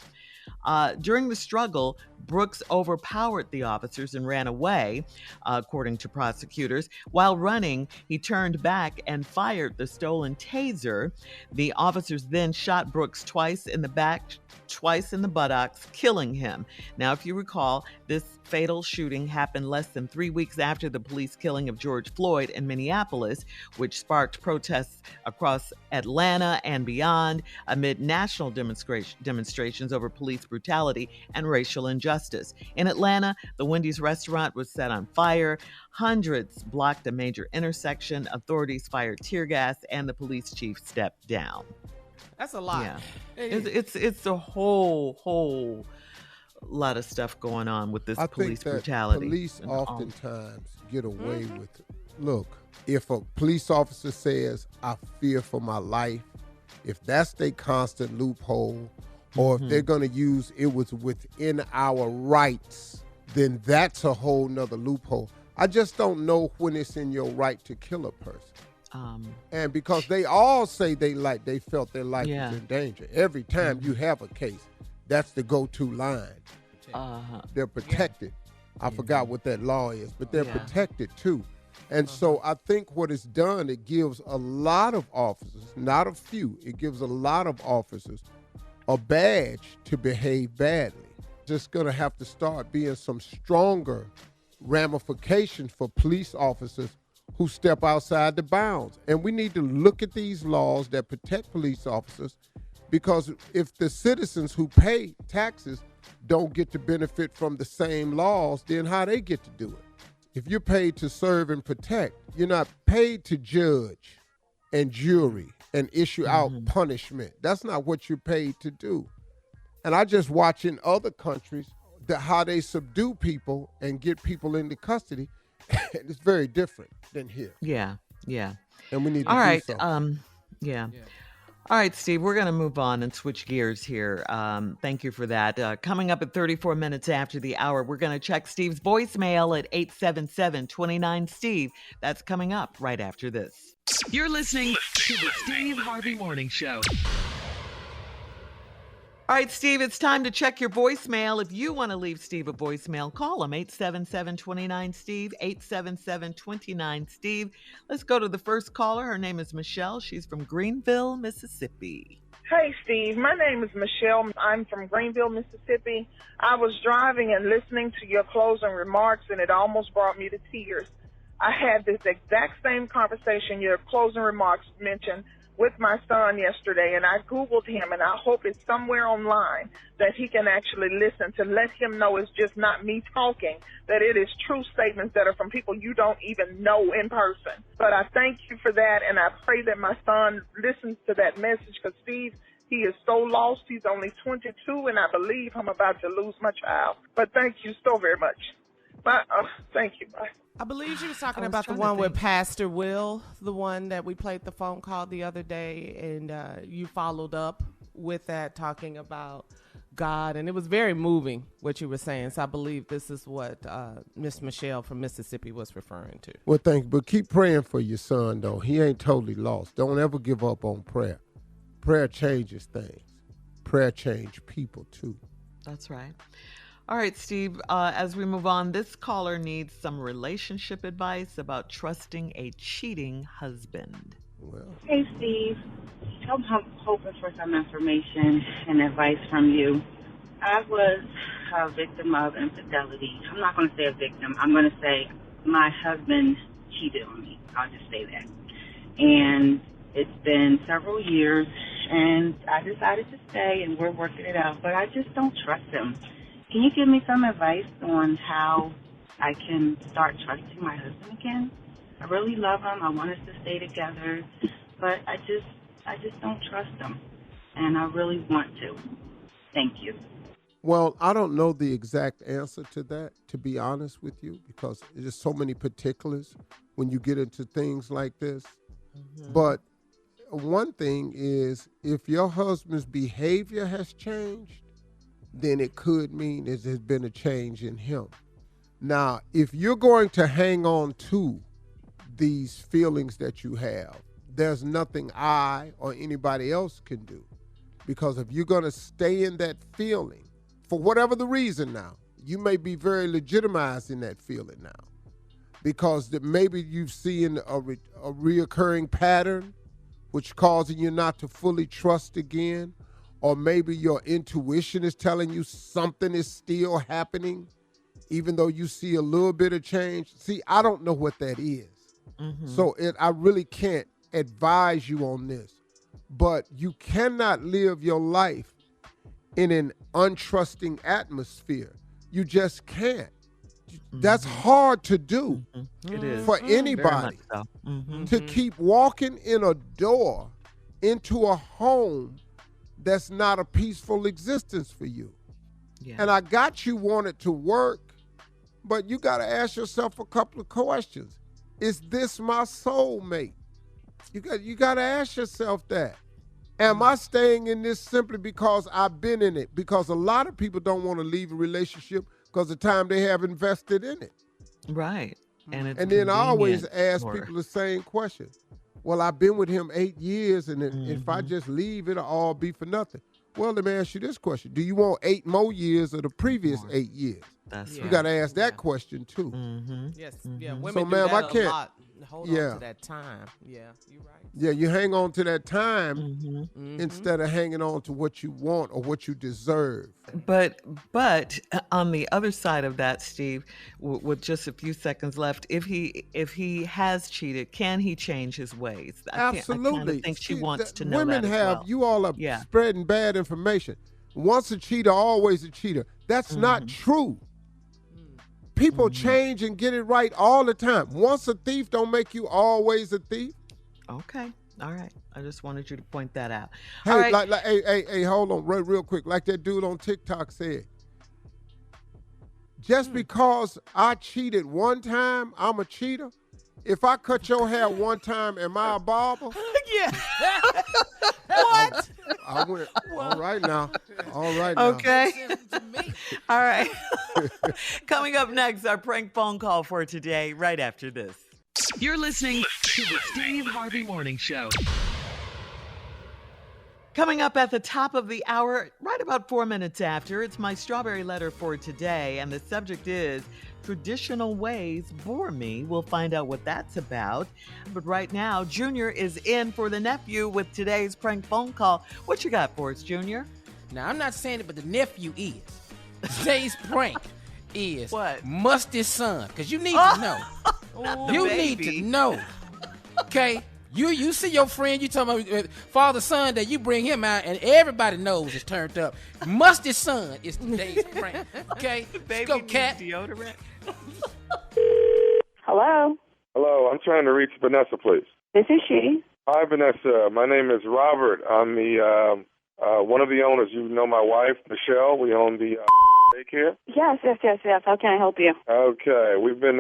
During the struggle, Brooks overpowered the officers and ran away, according to prosecutors. While running, he turned back and fired the stolen taser. The officers then shot Brooks twice in the back, twice in the buttocks, killing him. Now, if you recall, this fatal shooting happened less than 3 weeks after the police killing of George Floyd in Minneapolis, which sparked protests across Atlanta and beyond amid national demonstrations over police brutality and racial injustice. In Atlanta, the Wendy's restaurant was set on fire. Hundreds blocked a major intersection. Authorities fired tear gas, and the police chief stepped down. That's a lot. Yeah, it's a whole lot of stuff going on with this I police think that brutality. police oftentimes get away with it. Look, if a police officer says, "I fear for my life," if that's their constant loophole, or if they're going to use "it was within our rights," then that's a whole nother loophole. I just don't know when it's in your right to kill a person. And because they all say they felt their life was in danger. Every time you have a case, that's the go-to line. They're protected. I forgot what that law is, but they're protected too. And so I think what it's done, it gives a lot of officers, not a few, it gives a lot of officers a badge to behave badly. Just going to have to start being some stronger ramifications for police officers who step outside the bounds. And we need to look at these laws that protect police officers, because if the citizens who pay taxes don't get to benefit from the same laws, then how they get to do it? If you're paid to serve and protect, you're not paid to judge and jury and issue out punishment. That's not what you're paid to do. And I just watch in other countries how they subdue people and get people into custody. It's very different than here. Yeah. And we need to All do right. something. All right, Steve, we're going to move on and switch gears here. Thank you for that. Coming up at 34 minutes after the hour, we're going to check Steve's voicemail at 877-29-STEVE. That's coming up right after this. You're listening to the Steve Harvey Morning Show. All right, Steve, it's time to check your voicemail. If you want to leave Steve a voicemail, call him 877-29-STEVE, 877-29-STEVE. Let's go to the first caller. Her name is Michelle. She's from Greenville, Mississippi. Hey, Steve. My name is Michelle. I'm from Greenville, Mississippi. I was driving and listening to your closing remarks, and it almost brought me to tears. I had this exact same conversation your closing remarks mentioned with my son yesterday, and I Googled him, and I hope it's somewhere online that he can actually listen to let him know it's just not me talking, that it is true statements that are from people you don't even know in person. But I thank you for that, and I pray that my son listens to that message, because Steve, he is so lost. He's only 22, and I believe I'm about to lose my child. But thank you so very much. Thank you. Bye. I believe she was talking about the one with Pastor Will, the one that we played the phone call the other day, and you followed up with that, talking about God, and it was very moving what you were saying. So I believe this is what Miss Michelle from Mississippi was referring to. Well, thank you. But keep praying for your son, though. He ain't totally lost. Don't ever give up on prayer. Prayer changes things. Prayer changes people, too. That's right. All right, Steve, as we move on, this caller needs some relationship advice about trusting a cheating husband. Well. Hey, Steve. I'm hoping for some information and advice from you. I was a victim of infidelity. I'm not going to say a victim. I'm going to say my husband cheated on me. I'll just say that. And it's been several years, and I decided to stay, and we're working it out, but I just don't trust him. Can you give me some advice on how I can start trusting my husband again? I really love him. I want us to stay together, but I just don't trust him, and I really want to. Thank you. Well, I don't know the exact answer to that, to be honest with you, because there's so many particulars when you get into things like this. Mm-hmm. But one thing is, if your husband's behavior has changed, then it could mean there's been a change in him. Now, if you're going to hang on to these feelings that you have, there's nothing I or anybody else can do. Because if you're going to stay in that feeling, for whatever the reason now, you may be very legitimized in that feeling now. Because maybe you've seen a reoccurring pattern, which causing you not to fully trust again. Or maybe your intuition is telling you something is still happening, even though you see a little bit of change. See, I don't know what that is. Mm-hmm. So I really can't advise you on this. But you cannot live your life in an untrusting atmosphere. You just can't. Mm-hmm. That's hard to do. Mm-hmm. It is. For anybody so. To keep walking in a door into a home that's not a peaceful existence for you. Yeah. And I got you want it to work, but you got to ask yourself a couple of questions. Is this my soulmate? You got to ask yourself that. Am I staying in this simply because I've been in it? Because a lot of people don't want to leave a relationship because of the time they have invested in it. Right. And then I always ask people the same question. Well, I've been with him 8 years, and if I just leave, it'll all be for nothing. Well, let me ask you this question. Do you want 8 more years of the previous 8 years? That's You got to ask that question, too. Mm-hmm. Yes, yeah, women so, do ma'am, that I can't, a lot. Hold on to that time. Yeah, you're right. Yeah, you hang on to that time instead of hanging on to what you want or what you deserve. But on the other side of that, Steve, with just a few seconds left, if he has cheated, can he change his ways? Absolutely. I think she wants to know women that as have, well. you all are spreading bad information. Once a cheater, always a cheater. That's not true. People change and get it right all the time. Once a thief don't make you always a thief. Okay. All right. I just wanted you to point that out. Hey, all right. hey, hold on real quick. Like that dude on TikTok said, just because I cheated one time, I'm a cheater. If I cut your hair one time, am I a barber? Yeah. What? I went, all right now. All right now. Okay. All right. Coming up next, our prank phone call for today, right after this. You're listening to the Steve Harvey Morning Show. Coming up at the top of the hour, right about 4 minutes after, it's my strawberry letter for today, and the subject is traditional ways bore me. We'll find out what that's about. But right now, Junior is in for the nephew with today's prank phone call. What you got for us, Junior? Now, I'm not saying it, but the nephew is. Today's prank is what? Musty's son, because you need to know. You need to know. Okay? You see your friend, you talking about father son that you bring him out and everybody knows it's turned up. Musty's son is today's prank. Okay? Let's go, cat. Deodorant. Hello. Hello, I'm trying to reach Vanessa, please. This is she. Hi, Vanessa. My name is Robert. I'm the one of the owners. You know my wife, Michelle. We own the daycare. Yes. How can I help you? Okay. We've been,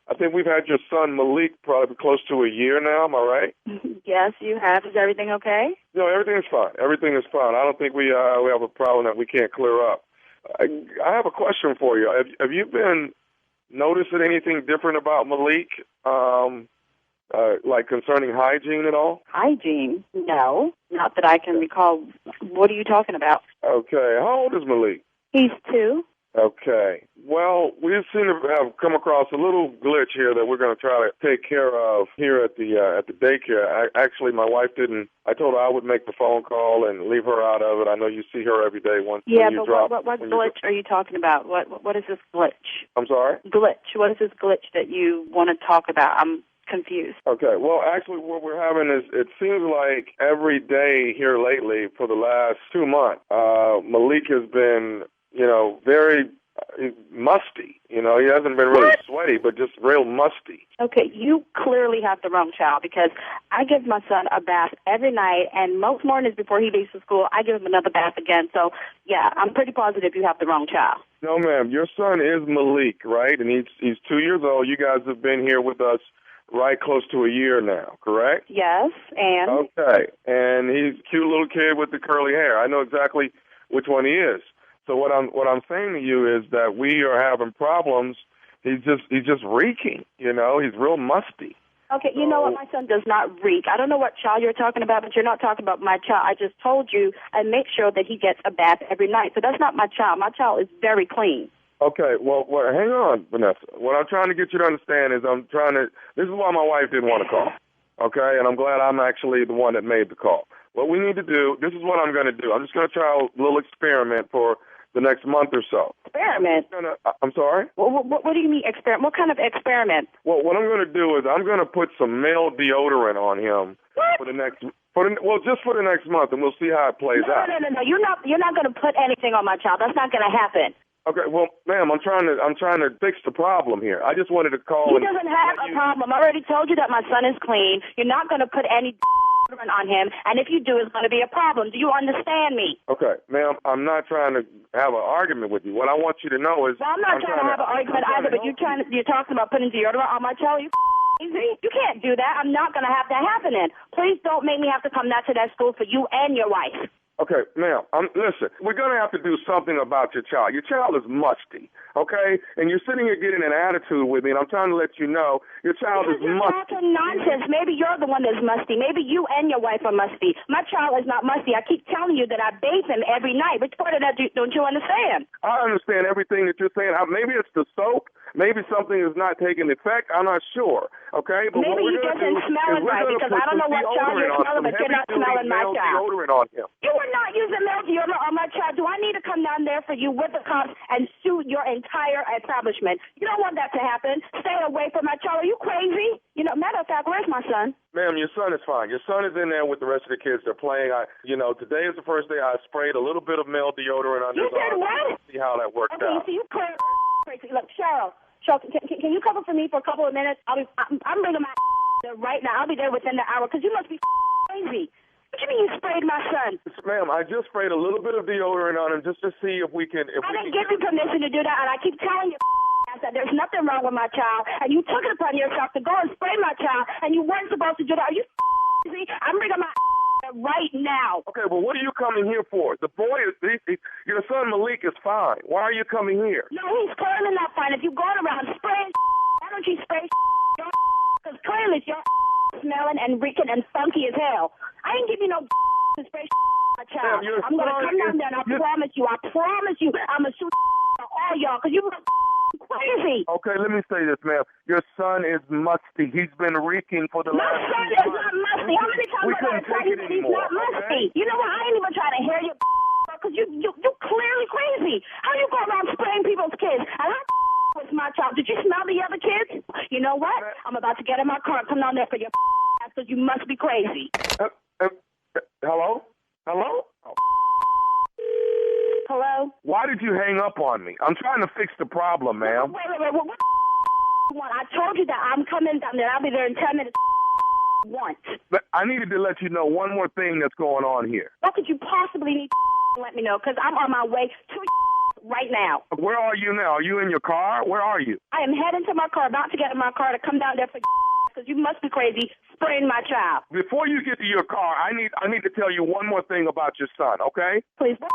I think we've had your son, Malik, probably close to a year now. Am I right? Yes, you have. Is everything okay? No, everything is fine. Everything is fine. I don't think we have a problem that we can't clear up. I have a question for you. Have you been noticing anything different about Malik, like concerning hygiene at all? Hygiene? No, not that I can recall. What are you talking about? Okay. How old is Malik? He's 2. Okay. Well, we seem to have come across a little glitch here that we're going to try to take care of here at the daycare. Actually, my wife didn't. I told her I would make the phone call and leave her out of it. I know you see her every day. Yeah, but what glitch are you talking about? What is this glitch? I'm sorry? Glitch. What is this glitch that you want to talk about? I'm confused. Okay. Well, actually, what we're having is it seems like every day here lately for the last 2 months, Malik has been, very musty. He hasn't been really sweaty, but just real musty. Okay, you clearly have the wrong child because I give my son a bath every night, and most mornings before he leaves for school, I give him another bath again. So, yeah, I'm pretty positive you have the wrong child. No, ma'am. Your son is Malik, right? And he's 2 years old. You guys have been here with us right close to a year now, correct? Yes, and? Okay, and he's a cute little kid with the curly hair. I know exactly which one he is. So what I'm saying to you is that we are having problems. He's just reeking, He's real musty. Okay, you know what? My son does not reek. I don't know what child you're talking about, but you're not talking about my child. I just told you I make sure that he gets a bath every night. So that's not my child. My child is very clean. Okay, well, hang on, Vanessa. What I'm trying to get you to understand is this is why my wife didn't want to call, okay? And I'm glad I'm actually the one that made the call. What we need to do, this is what I'm going to do. I'm just going to try a little experiment for the next month or so. Experiment? I'm sorry? What do you mean experiment? What kind of experiment? Well, what I'm going to do is I'm going to put some male deodorant on him for the next just for the next month, and we'll see how it plays out. No. You're not going to put anything on my child. That's not going to happen. Okay, well, ma'am, I'm trying to fix the problem here. I just wanted to call. He doesn't have a problem. I already told you that my son is clean. You're not going to put any on him, and if you do, it's going to be a problem. Do you understand me? Okay, ma'am, I'm not trying to have an argument with you. What I want you to know is... Well, I'm not trying to have an argument either, but you're talking about putting deodorant on my child. You can't do that. I'm not going to have that happening. Please don't make me have to come back to that school for you and your wife. Okay, ma'am, listen, we're going to have to do something about your child. Your child is musty, okay? And you're sitting here getting an attitude with me, and I'm trying to let you know your child is musty. You're talking nonsense. Maybe you're the one that's musty. Maybe you and your wife are musty. My child is not musty. I keep telling you that I bathe him every night. Which part of that don't you understand? I understand everything that you're saying. Maybe it's the soap. Maybe something is not taking effect. I'm not sure, okay? But maybe he doesn't smell it right, because I don't know what child you're smelling, but you're not smelling my child. Deodorant on him. You are not using male deodorant on my child. Do I need to come down there for you with the cops and sue your entire establishment? You don't want that to happen. Stay away from my child. Are you crazy? Matter of fact, where's my son? Ma'am, your son is fine. Your son is in there with the rest of the kids. They're playing. Today is the first day I sprayed a little bit of male deodorant on his arm. You did what? See how that worked out. Okay, so you crazy. Look, Cheryl, can you cover for me for a couple of minutes? I'm bringing my there right now. I'll be there within the hour, because you must be crazy. What do you mean you sprayed my son? Ma'am, I just sprayed a little bit of deodorant on him just to see if we can... I didn't give you permission to do that, and I keep telling you that there's nothing wrong with my child, and you took it upon yourself to go and spray my child, and you weren't supposed to do that. Are you crazy? I'm bringing my right now. Okay, well, what are you coming here for? The boy is... your son Malik is fine. Why are you coming here? No, he's clearly not fine. If you're going around spraying, why don't you spray because clearly you're smelling and reeking and funky as hell. I didn't give you no to spray crazy. Okay, let me say this, ma'am. Your son is musty. He's been reeking for the My last son 2 is months. not musty. How many times We I couldn't gotta tell take you it that he's anymore, not musty? okay? You know what? I ain't even trying to hear you because you clearly crazy. How you go around spraying people's kids? And how was my child? Did you smell the other kids? You know what? I'm about to get in my car and come down there for your ass because you must be crazy. Hello? Hello? Oh. Hello? Why did you hang up on me? I'm trying to fix the problem, ma'am. Wait. What you want? I told you that I'm coming down there. I'll be there in 10 minutes. Once. But I needed to let you know one more thing that's going on here. What could you possibly need to let me know? Because I'm on my way to right now. Where are you now? Are you in your car? Where are you? I am heading to my car, about to get in my car to come down there for because you must be crazy spraying my child. Before you get to your car, I need to tell you one more thing about your son, okay? Please, what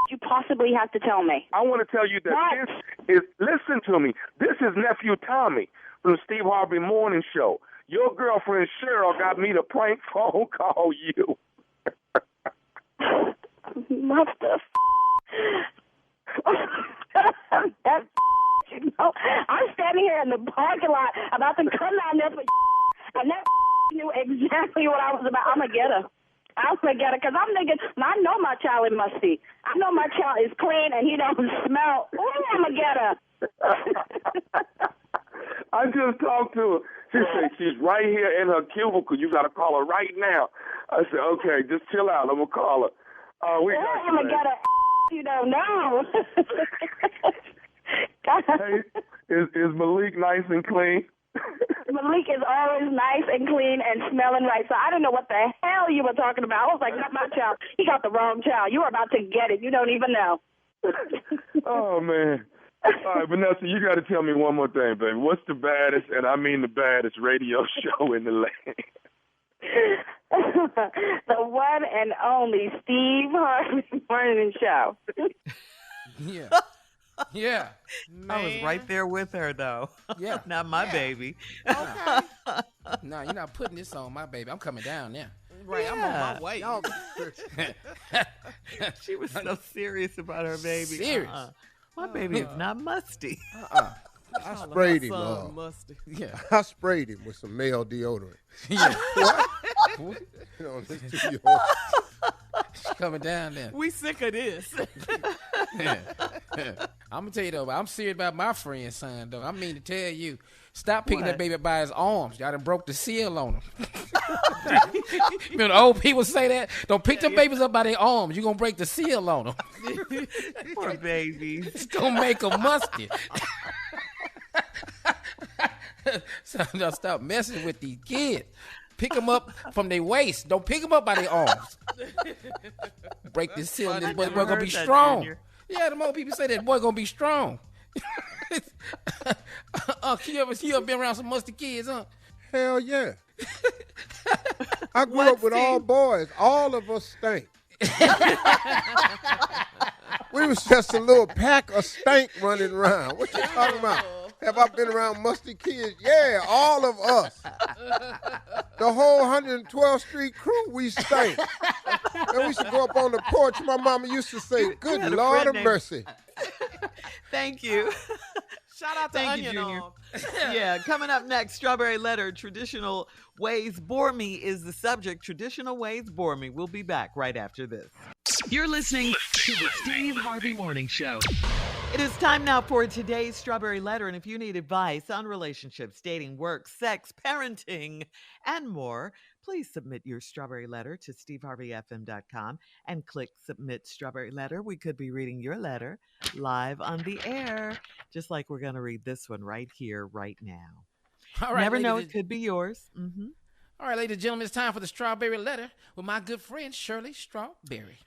you possibly have to tell me? I want to tell you that this is, listen to me, this is nephew Tommy from the Steve Harvey Morning Show. Your girlfriend Cheryl got me to prank phone call you. What the That's, you know, I'm standing here in the parking lot about to come down there for and that knew exactly what I was about. I'm going to get her. I'm going to get her because I'm thinking, I know my child is musty. I know my child is clean and he don't smell. Ooh, I'm going to get her. I just talked to her. She said she's right here in her cubicle. You got to call her right now. I said, okay, just chill out. I'm going to call her. I'm going to get her. You don't know. Hey, is Malik nice and clean? Malik is always nice and clean and smelling right. So I don't know what the hell you were talking about. I was like, not my child. He got the wrong child. You were about to get it. You don't even know. Oh, man. All right, Vanessa, you got to tell me one more thing, baby. What's the baddest, and I mean the baddest, radio show in the land? The one and only Steve Harvey Morning Show. Yeah. Yeah. I was right there with her, though. Yeah. Not my baby. Okay. No, you're not putting this on my baby. I'm coming down now. Right, I'm on my way. She was so serious about her baby. Serious. My baby is not musty. I sprayed him. Yeah. I sprayed him with some male deodorant. Yeah. What? You know, She's coming down there. We sick of this. Yeah. I'm gonna tell you though, I'm serious about my friend's son though. I mean to tell you, stop picking that baby up by his arms. Y'all done broke the seal on him. You know the old people say that? Don't pick them babies up by their arms. You're gonna break the seal on them. Poor baby. It's gonna make them musty. So y'all stop messing with these kids. Pick them up from their waist. Don't pick them up by their arms. Break this seal. This boy gonna be strong. Junior. Yeah, the more people say that boy gonna be strong. You ever been around some musty kids, huh? Hell yeah. I grew up with all boys. All of us stink. We was just a little pack of stank running around. What you talking about? Have I been around musty kids? Yeah, all of us. The whole 112th Street crew, we stank. And we used to go up on the porch. My mama used to say, good Lord of mercy. Thank you. Shout out to Thank you, Onion Junior. Arm. Yeah, coming up next, Strawberry Letter, Traditional Ways Bore Me is the subject. Traditional Ways Bore Me. We'll be back right after this. You're listening to the Steve Harvey Morning Show. It is time now for today's Strawberry Letter, and if you need advice on relationships, dating, work, sex, parenting, and more, please submit your Strawberry Letter to steveharveyfm.com and click Submit Strawberry Letter. We could be reading your letter live on the air, just like we're going to read this one right here, right now. All right, never know, it could be yours. Mm-hmm. All right, ladies and gentlemen, it's time for the Strawberry Letter with my good friend Shirley Strawberry.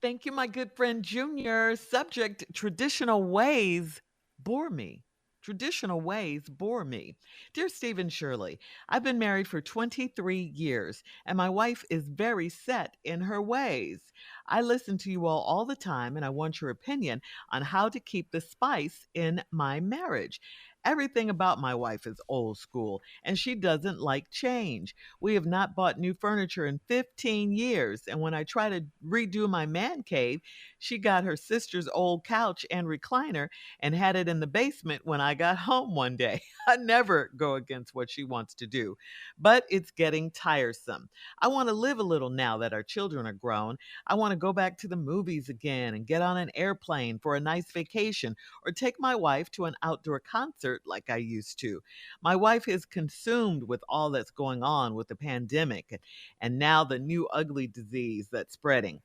Thank you, my good friend Junior. Subject, traditional ways bore me. Traditional ways bore me. Dear Steve and Shirley, I've been married for 23 years, and my wife is very set in her ways. I listen to you all the time, and I want your opinion on how to keep the spice in my marriage. Everything about my wife is old school, and she doesn't like change. We have not bought new furniture in 15 years, and when I try to redo my man cave, she got her sister's old couch and recliner and had it in the basement when I got home one day. I never go against what she wants to do, but it's getting tiresome. I want to live a little now that our children are grown. I want to go back to the movies again and get on an airplane for a nice vacation or take my wife to an outdoor concert like I used to. My wife is consumed with all that's going on with the pandemic and now the new ugly disease that's spreading.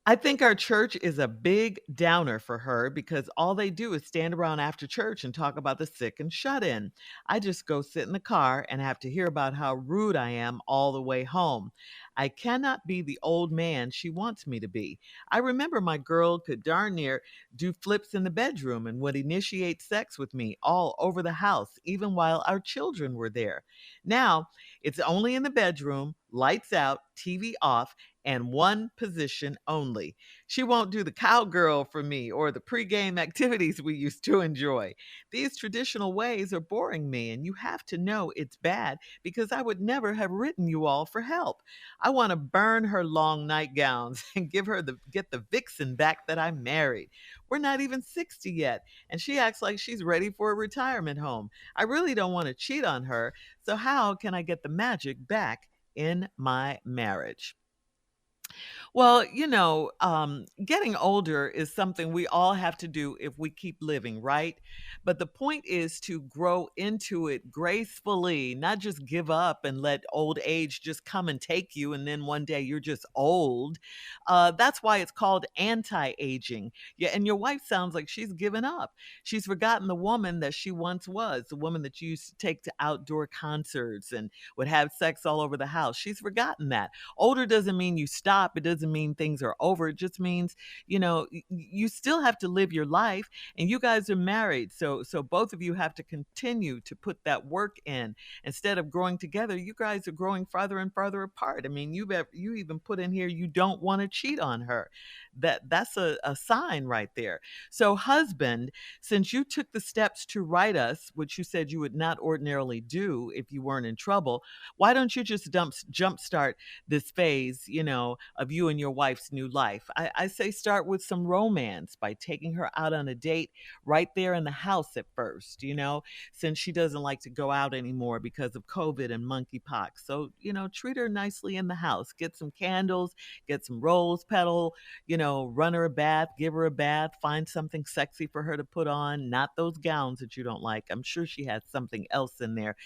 I think our church is a big downer for her because all they do is stand around after church and talk about the sick and shut in. I just go sit in the car and have to hear about how rude I am all the way home. I cannot be the old man she wants me to be. I remember my girl could darn near do flips in the bedroom and would initiate sex with me all over the house, even while our children were there. Now, it's only in the bedroom, lights out, TV off, and one position only. She won't do the cowgirl for me or the pregame activities we used to enjoy. These traditional ways are boring me, and you have to know it's bad because I would never have written you all for help. I want to burn her long nightgowns and get the vixen back that I married. We're not even 60 yet, and she acts like she's ready for a retirement home. I really don't want to cheat on her, so how can I get the magic back in my marriage? Well, getting older is something we all have to do if we keep living, right? But the point is to grow into it gracefully, not just give up and let old age just come and take you, and then one day you're just old. That's why it's called anti-aging. Yeah, and your wife sounds like she's given up. She's forgotten the woman that she once was, the woman that you used to take to outdoor concerts and would have sex all over the house. She's forgotten that. Older doesn't mean you stop. It doesn't mean things are over. It just means, you still have to live your life, and you guys are married. So both of you have to continue to put that work in. Instead of growing together, you guys are growing farther and farther apart. I mean, you even put in here, you don't want to cheat on her. That's a sign right there. So husband, since you took the steps to write us, which you said you would not ordinarily do if you weren't in trouble, why don't you just jumpstart this phase, of you and your wife's new life? I say start with some romance by taking her out on a date right there in the house at first, since she doesn't like to go out anymore because of COVID and monkeypox. So, treat her nicely in the house. Get some candles, get some rose petal, run her a bath, give her a bath, find something sexy for her to put on, not those gowns that you don't like. I'm sure she has something else in there.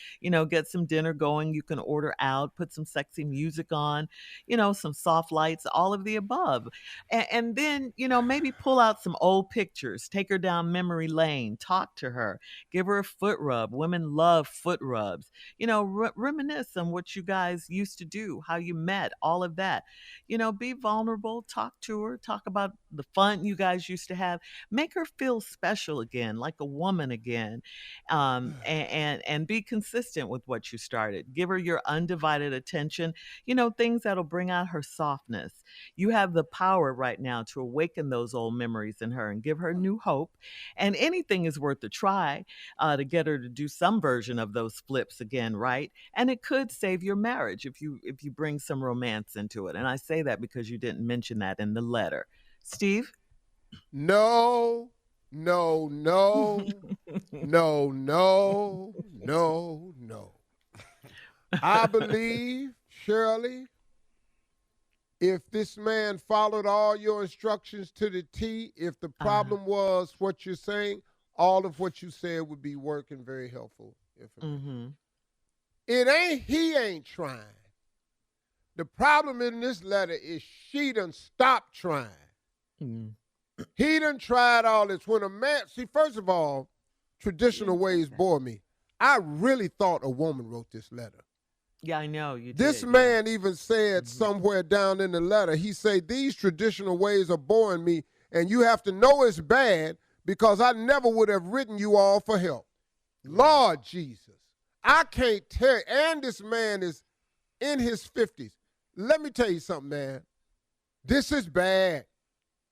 Get some dinner going. You can order out, put some sexy music on, some soft lights, all of the above. And then, maybe pull out some old pictures, take her down memory lane, talk to her, give her a foot rub. Women love foot rubs. Reminisce on what you guys used to do, how you met, all of that. Be vulnerable, talk to her, talk about the fun you guys used to have. Make her feel special again, like a woman again, and be consistent with what you started. Give her your undivided attention, things that'll bring out her softness. You have the power right now to awaken those old memories in her and give her new hope. And anything is worth a try to get her to do some version of those flips again, right? And it could save your marriage if you bring some romance into it. And I say that because you didn't mention that in the letter. Steve? No, no, no, no, no, no, no. I believe, Shirley, if this man followed all your instructions to the T, if the problem was what you're saying, all of what you said would be working very helpful. He ain't trying. The problem in this letter is she done stopped trying. He done tried all this. When a man, see, first of all, traditional ways bore me. I really thought a woman wrote this letter. Yeah, I know you did. This man even said somewhere down in the letter, he said, these traditional ways are boring me, and you have to know it's bad because I never would have written you all for help. Lord Jesus, I can't tell you. And this man is in his 50s. Let me tell you something, man. This is bad.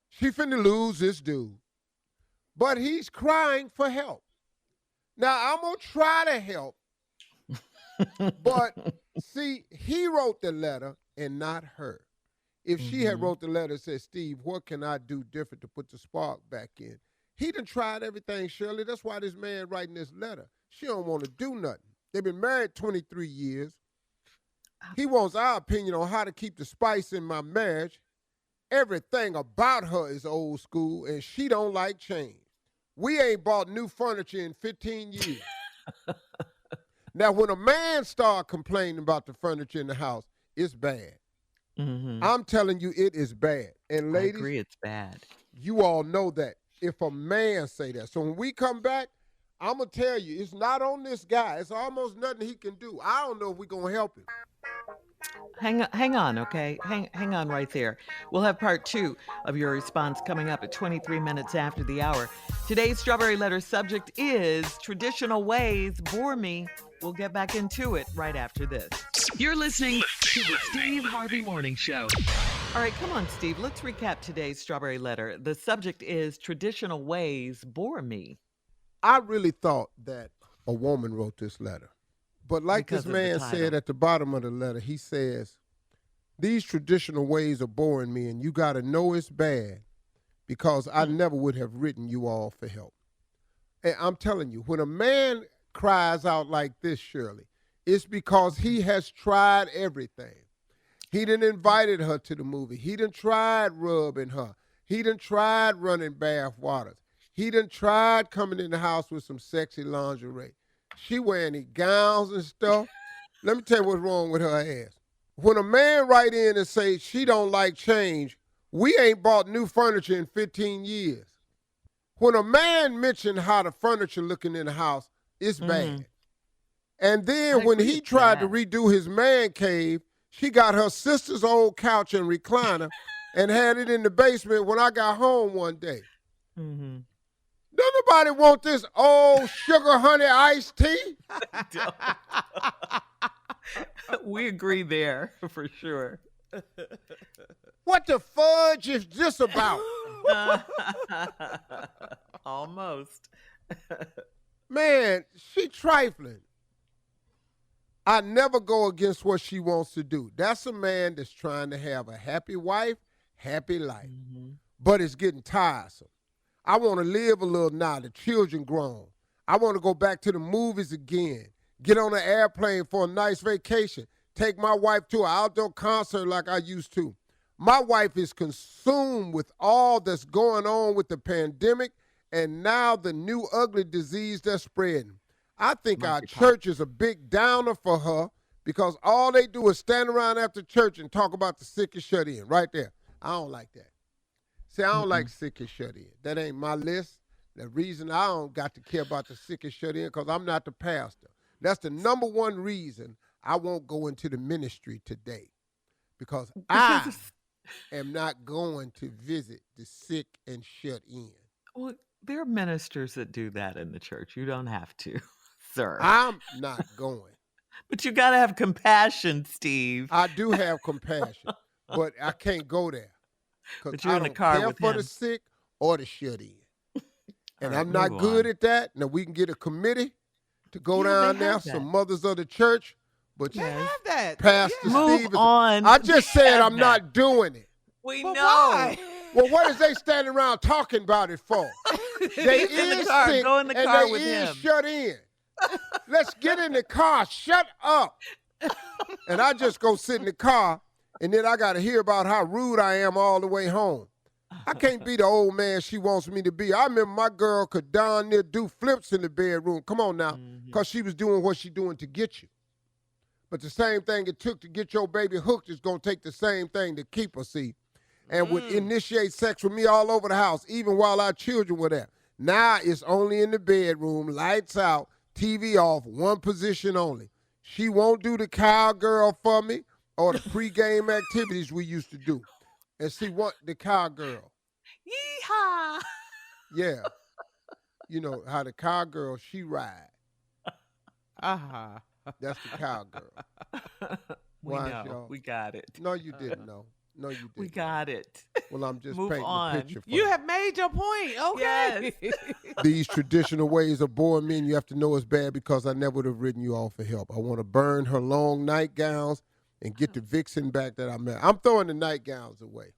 She finna lose this dude. But he's crying for help. Now, I'm going to try to help. But, see, he wrote the letter and not her. If she had wrote the letter and said, Steve, what can I do different to put the spark back in? He done tried everything, Shirley. That's why this man writing this letter. She don't want to do nothing. They've been married 23 years. He wants our opinion on how to keep the spice in my marriage. Everything about her is old school, and she don't like change. We ain't bought new furniture in 15 years. Now, when a man start complaining about the furniture in the house, it's bad. I'm telling you, it is bad. And ladies, I agree, it's bad. You all know that if a man say that. So when we come back, I'm going to tell you, it's not on this guy. It's almost nothing he can do. I don't know if we're going to help him. Hang on, okay? Hang on right there. We'll have part 2 of your response coming up at 23 minutes after the hour. Today's Strawberry Letter subject is traditional ways bore me. We'll get back into it right after this. You're listening to the Steve Harvey Morning Show. All right, come on, Steve. Let's recap today's Strawberry Letter. The subject is traditional ways bore me. I really thought that a woman wrote this letter. But like Because this of the man title. said at the bottom of the letter, he says, these traditional ways are boring me, and you got to know it's bad because I never would have written you all for help. And I'm telling you, when a man cries out like this, Shirley, it's because he has tried everything. He done invited her to the movie. He done tried rubbing her. He done tried running bath waters. He done tried coming in the house with some sexy lingerie. She wearing these gowns and stuff. Let me tell you what's wrong with her ass. When a man write in and say she don't like change, we ain't bought new furniture in 15 years. When a man mention how the furniture looking in the house, it's bad. And then when he tried to redo his man cave, she got her sister's old couch and recliner and had it in the basement when I got home one day. Don't nobody want this old sugar honey iced tea? We agree there for sure. What the fudge is this about? Almost. Man, she trifling. I never go against what she wants to do. That's a man that's trying to have a happy wife, happy life. But it's getting tiresome. I want to live a little now. The children grown. I want to go back to the movies again. Get on an airplane for a nice vacation. Take my wife to an outdoor concert like I used to. My wife is consumed with all that's going on with the pandemic and now the new ugly disease that's spreading. I think our church is a big downer for her because all they do is stand around after church and talk about the sick and shut in right there. I don't like that. See, I don't like sick and shut in. That ain't my list. The reason I don't got to care about the sick and shut in because I'm not the pastor. That's the number one reason I won't go into the ministry today because I am not going to visit the sick and shut in. Well, there are ministers that do that in the church. You don't have to, sir. I'm not going. But you got to have compassion, Steve. I do have compassion, but I can't go there. But you're in the car with for him. the sick or the shut in. And right, I'm not move good on. at that. Now, we can get a committee to go Yeah, down they there, have some that. mothers of the church. But They have that. Pastor Move Steve, on. I just They said have I'm not doing it. We But know. why? Well, what is they standing around talking about it for? They He's in the is car. sick Go in the and car they with is him. shut in. Let's get in the car. Shut up. And I just go sit in the car, and then I got to hear about how rude I am all the way home. I can't be the old man she wants me to be. I remember my girl could darn near do flips in the bedroom. Come on now, because she was doing what she doing to get you. But the same thing it took to get your baby hooked is going to take the same thing to keep her, see. And would initiate sex with me all over the house, even while our children were there. Now it's only in the bedroom, lights out, TV off, one position only. She won't do the cowgirl for me or the pregame activities we used to do. And see what the cowgirl. Yeehaw. Yeah. You know how the cowgirl, she ride. That's the cowgirl. We Why, know. y'all? We got it. No, you didn't know. No, you didn't. We got it. Well, I'm just Move painting on. a picture for You have made your point. Okay. Yes. These traditional ways of boring me, and you have to know it's bad because I never would have written you off for help. I want to burn her long nightgowns and get the vixen back that I met. I'm throwing the nightgowns away.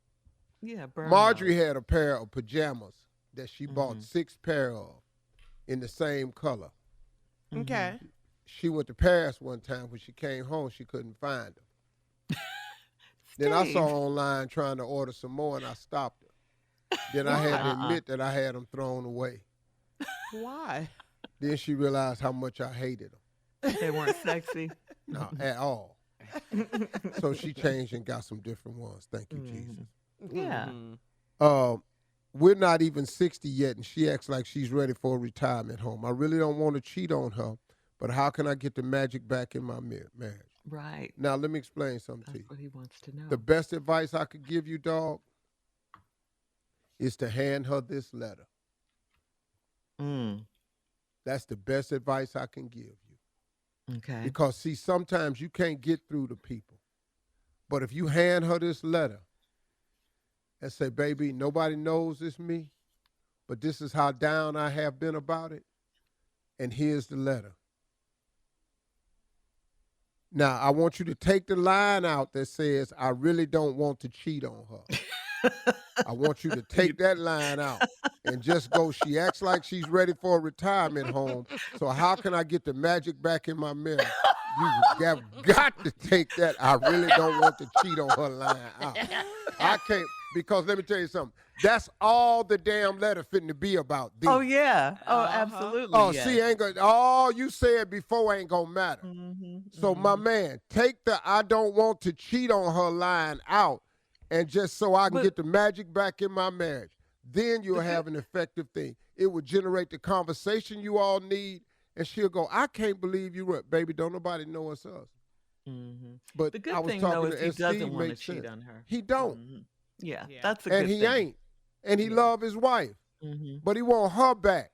Yeah, burn Marjorie those. had a pair of pajamas that she bought 6 pair of in the same color. Okay. She went to Paris one time. When she came home, she couldn't find them. Then I saw her online trying to order some more, and I stopped her. Then I had to admit that I had them thrown away. Why? Then she realized how much I hated them. They weren't sexy. No, at all. So she changed and got some different ones. Thank you, Jesus. Yeah. We're not even 60 yet, and she acts like she's ready for a retirement home. I really don't want to cheat on her, but how can I get the magic back in my marriage? Right. Now, let me explain something to you. That's what he wants to know. The best advice I could give you, dog, is to hand her this letter. That's the best advice I can give you. Okay. Because, see, sometimes you can't get through to people. But if you hand her this letter and say, baby, nobody knows it's me, but this is how down I have been about it, and here's the letter. Now, I want you to take the line out that says, I really don't want to cheat on her. I want you to take that line out and just go, she acts like she's ready for a retirement home, so how can I get the magic back in my marriage? You have got to take that, I really don't want to cheat on her line out. I can't, because let me tell you something. That's all the damn letter fitting to be about. Thee. Oh, yeah. Oh, absolutely. Oh, yes. see, ain't gonna, all you said before ain't gonna matter. So, my man, take the I don't want to cheat on her line out, and just so I can get the magic back in my marriage. Then you'll have an effective thing. It will generate the conversation you all need, and she'll go, I can't believe you were, baby, don't nobody know it's us. But The good I was thing, talking though, to is he and doesn't Steve want to makes cheat sense. on her. He don't. Yeah, that's a good And thing. he ain't. And he love his wife. But he want her back.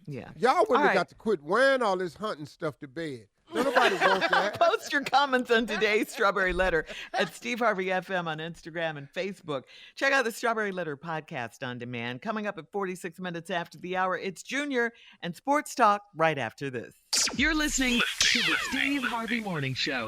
Yeah. Y'all wouldn't All have right. got to quit wearing all this hunting stuff to bed. Don't nobody want that. Post your comments on today's Strawberry Letter at Steve Harvey FM on Instagram and Facebook. Check out the Strawberry Letter podcast on demand. Coming up at 46 minutes after the hour, it's Junior and Sports Talk right after this. You're listening to the Steve Harvey Morning Show.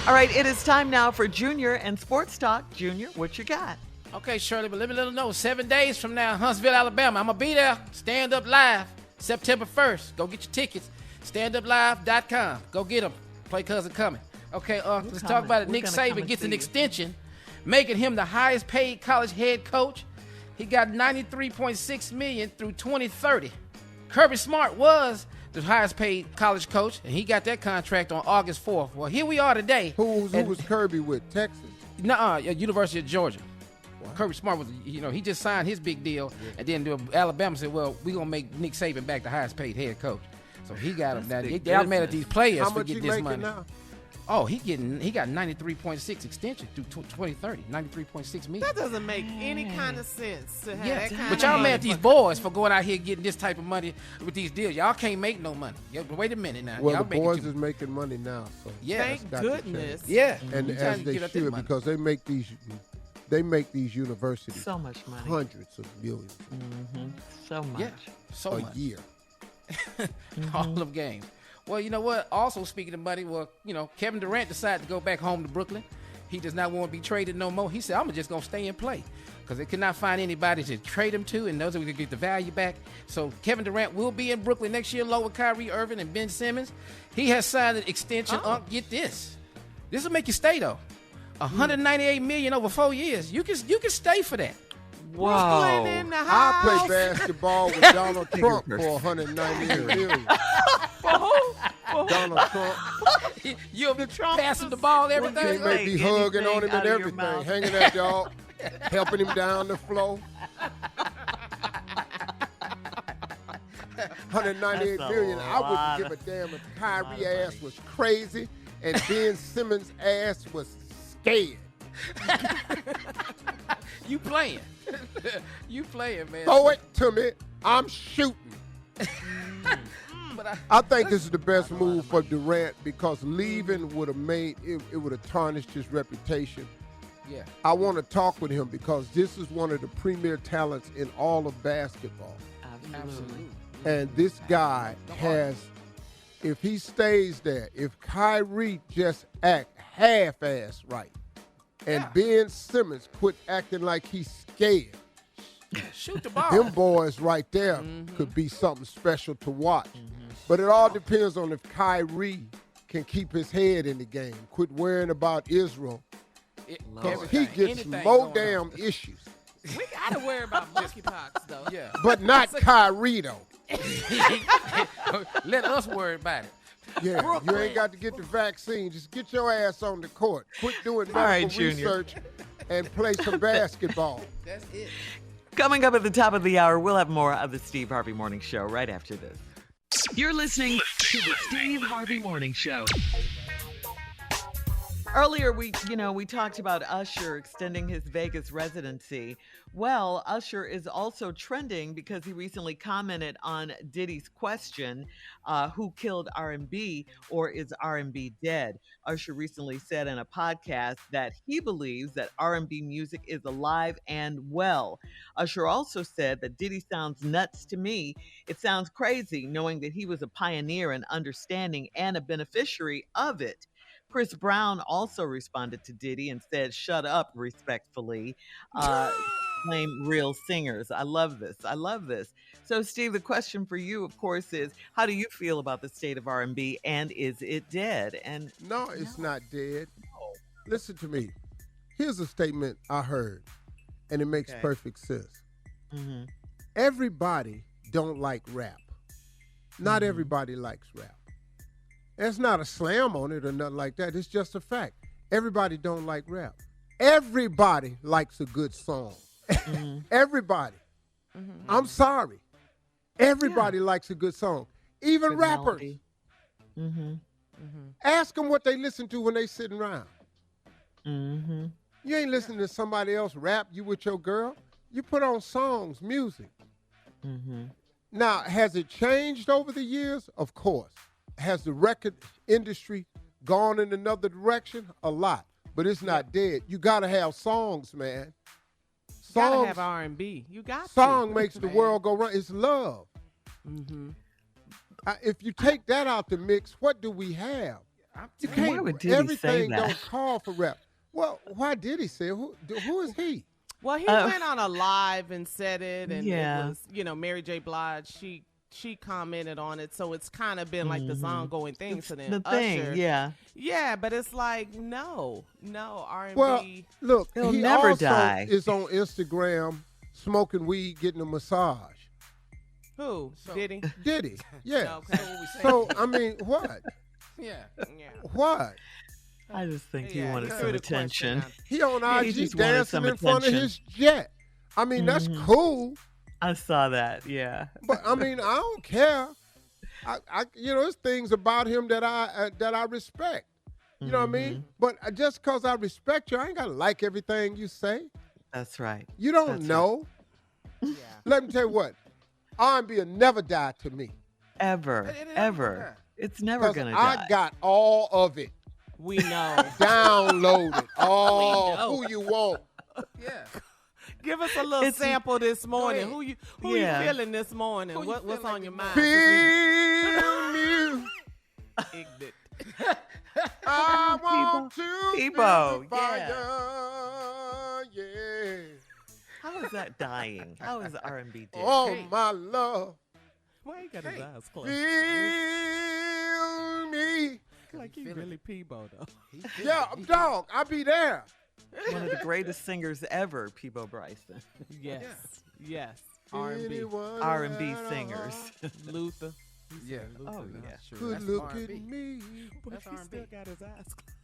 All right, it is time now for Junior and Sports Talk. Junior, what you got? Okay, Shirley, but let me let them know. 7 days from now, Huntsville, Alabama. I'm going to be there. Stand Up Live, September 1st. Go get your tickets. StandUpLive.com. Go get them. Play Cousin Coming. Okay, let's talk about it. Nick Saban gets an extension, making him the highest paid college head coach. He got $93.6 million through 2030. Kirby Smart was the highest paid college coach, and he got that contract on August 4th. Well, here we are today. Who was Kirby with? Texas? Nuh-uh, University of Georgia. Kirby Smart was, he just signed his big deal, and then Alabama said, well, we're going to make Nick Saban back the highest paid head coach. So he got him. Now, they're mad at these players How for much getting he this making money. now? Oh, he got 93.6 extension through 2030, 93.6 million. That doesn't make any kind of sense to have that kind But of y'all money mad at these boys for going out here getting this type of money with these deals. Y'all can't make no money. But wait a minute now. Well, y'all the boys is making money now. So Yeah. Thank that's got to goodness. change. Yeah. And You as trying to they get up that should, money. because they make these universities So much money. hundreds of millions So much. Yeah, so a much. year. All of games. Well, you know what? Also, speaking of money, Kevin Durant decided to go back home to Brooklyn. He does not want to be traded no more. He said, I'm just going to stay and play because they could not find anybody to trade him to and knows that we could get the value back. So Kevin Durant will be in Brooklyn next year, along with Kyrie Irving and Ben Simmons. He has signed an extension. Get this. This will make you stay, though. $198 million over 4 years. You can stay for that. Whoa. In the I house. play basketball with Donald Trump for $198 million. For who? Donald Trump. You'll be passing the ball, everything. He may be hugging on him and everything, hanging that dog, helping him down the floor. $198 million. I wouldn't give a damn if Kyrie ass was crazy and Ben Simmons' ass was scared. You playing. You playing, man. Throw it to me. I'm shooting. But I think this is the best move for Durant because leaving would have made it would have tarnished his reputation. Yeah. I want to talk with him because this is one of the premier talents in all of basketball. Absolutely. And this guy has, if he stays there, if Kyrie just act half-ass right, and Ben Simmons quit acting like he's scared, shoot the ball. them boys right there could be something special to watch. But it all depends on if Kyrie can keep his head in the game, quit worrying about Israel, because he gets more damn issues. We gotta worry about monkeypox though. Yeah. But not Kyrie though. Let us worry about it. Yeah, Brooklyn. you ain't got to get the vaccine. Just get your ass on the court. Quit doing All right, medical Junior. research and play some basketball. That's it. Coming up at the top of the hour, we'll have more of the Steve Harvey Morning Show right after this. You're listening to the Steve Harvey Morning Show. Earlier, we talked about Usher extending his Vegas residency. Well, Usher is also trending because he recently commented on Diddy's question, who killed R&B, or is R&B dead? Usher recently said in a podcast that he believes that R&B music is alive and well. Usher also said that Diddy sounds nuts to me. It sounds crazy knowing that he was a pioneer in understanding and a beneficiary of it. Chris Brown also responded to Diddy and said, "Shut up," respectfully. Blame real singers. I love this. I love this. So, Steve, the question for you, of course, is how do you feel about the state of R&B, and is it dead? And No, it's not dead. Listen to me. Here's a statement I heard, and it makes perfect sense. Everybody don't like rap. Not everybody likes rap. There's not a slam on it or nothing like that. It's just a fact. Everybody don't like rap. Everybody likes a good song. Everybody. I'm sorry. Everybody likes a good song. Even Good rappers. melody. Ask them what they listen to when they sitting around. You ain't listening to somebody else rap you with your girl. You put on songs, music. Now, has it changed over the years? Of course. Has the record industry gone in another direction? A lot. But it's not dead. You got to have songs, man. You gotta have R&B. You got Song to. makes the world go round. It's love. If you take that out the mix, what do we have? You Why would Diddy everything say that? don't call for rap. Well, why did he say it? Who is he? Well, he went on a live and said it, and Yeah. it was, Mary J. Blige. She commented on it, so it's kind of been like this ongoing thing. So then The Usher, thing, yeah. yeah, but it's like no R&B. Well, look, He'll he never also die. is on Instagram smoking weed, getting a massage. Who did he? Did he? Yeah. Okay. So, I mean, what? Yeah. What? I just think he Yeah, wanted he some threw the question attention. out. He on Yeah, he IG just wanted dancing some in front of attention. his jet. I mean, that's cool, I saw that, yeah. but I mean, I don't care. There's things about him that I respect. You know what I mean? But just because I respect you, I ain't gotta like everything you say. That's right. You don't That's know. Let me tell you what, R&B will never die to me. Ever. It's never 'Cause going to die. I got all of it. We know. Downloaded. All We know. who you want. Yeah. Give us a little sample this morning. ahead. Who Yeah. you feeling this morning? Who you What's feeling on like your this mind? Feel you. Ignorant. I want to Peebo, feel the fire. Yeah. How is that dying? How is R&B dead? Oh, my love. Why he got his eyes closed? Feel me. Like he really Peebo though. Yeah, dog, I be there. One of the greatest singers ever, Peebo Bryson. Yes. Yes. R&B. Anyone R&B at singers. all Luther. Yeah. Oh, yeah. That's true. Could That's look R&B. at me But That's he R&B. still got his eyes closed.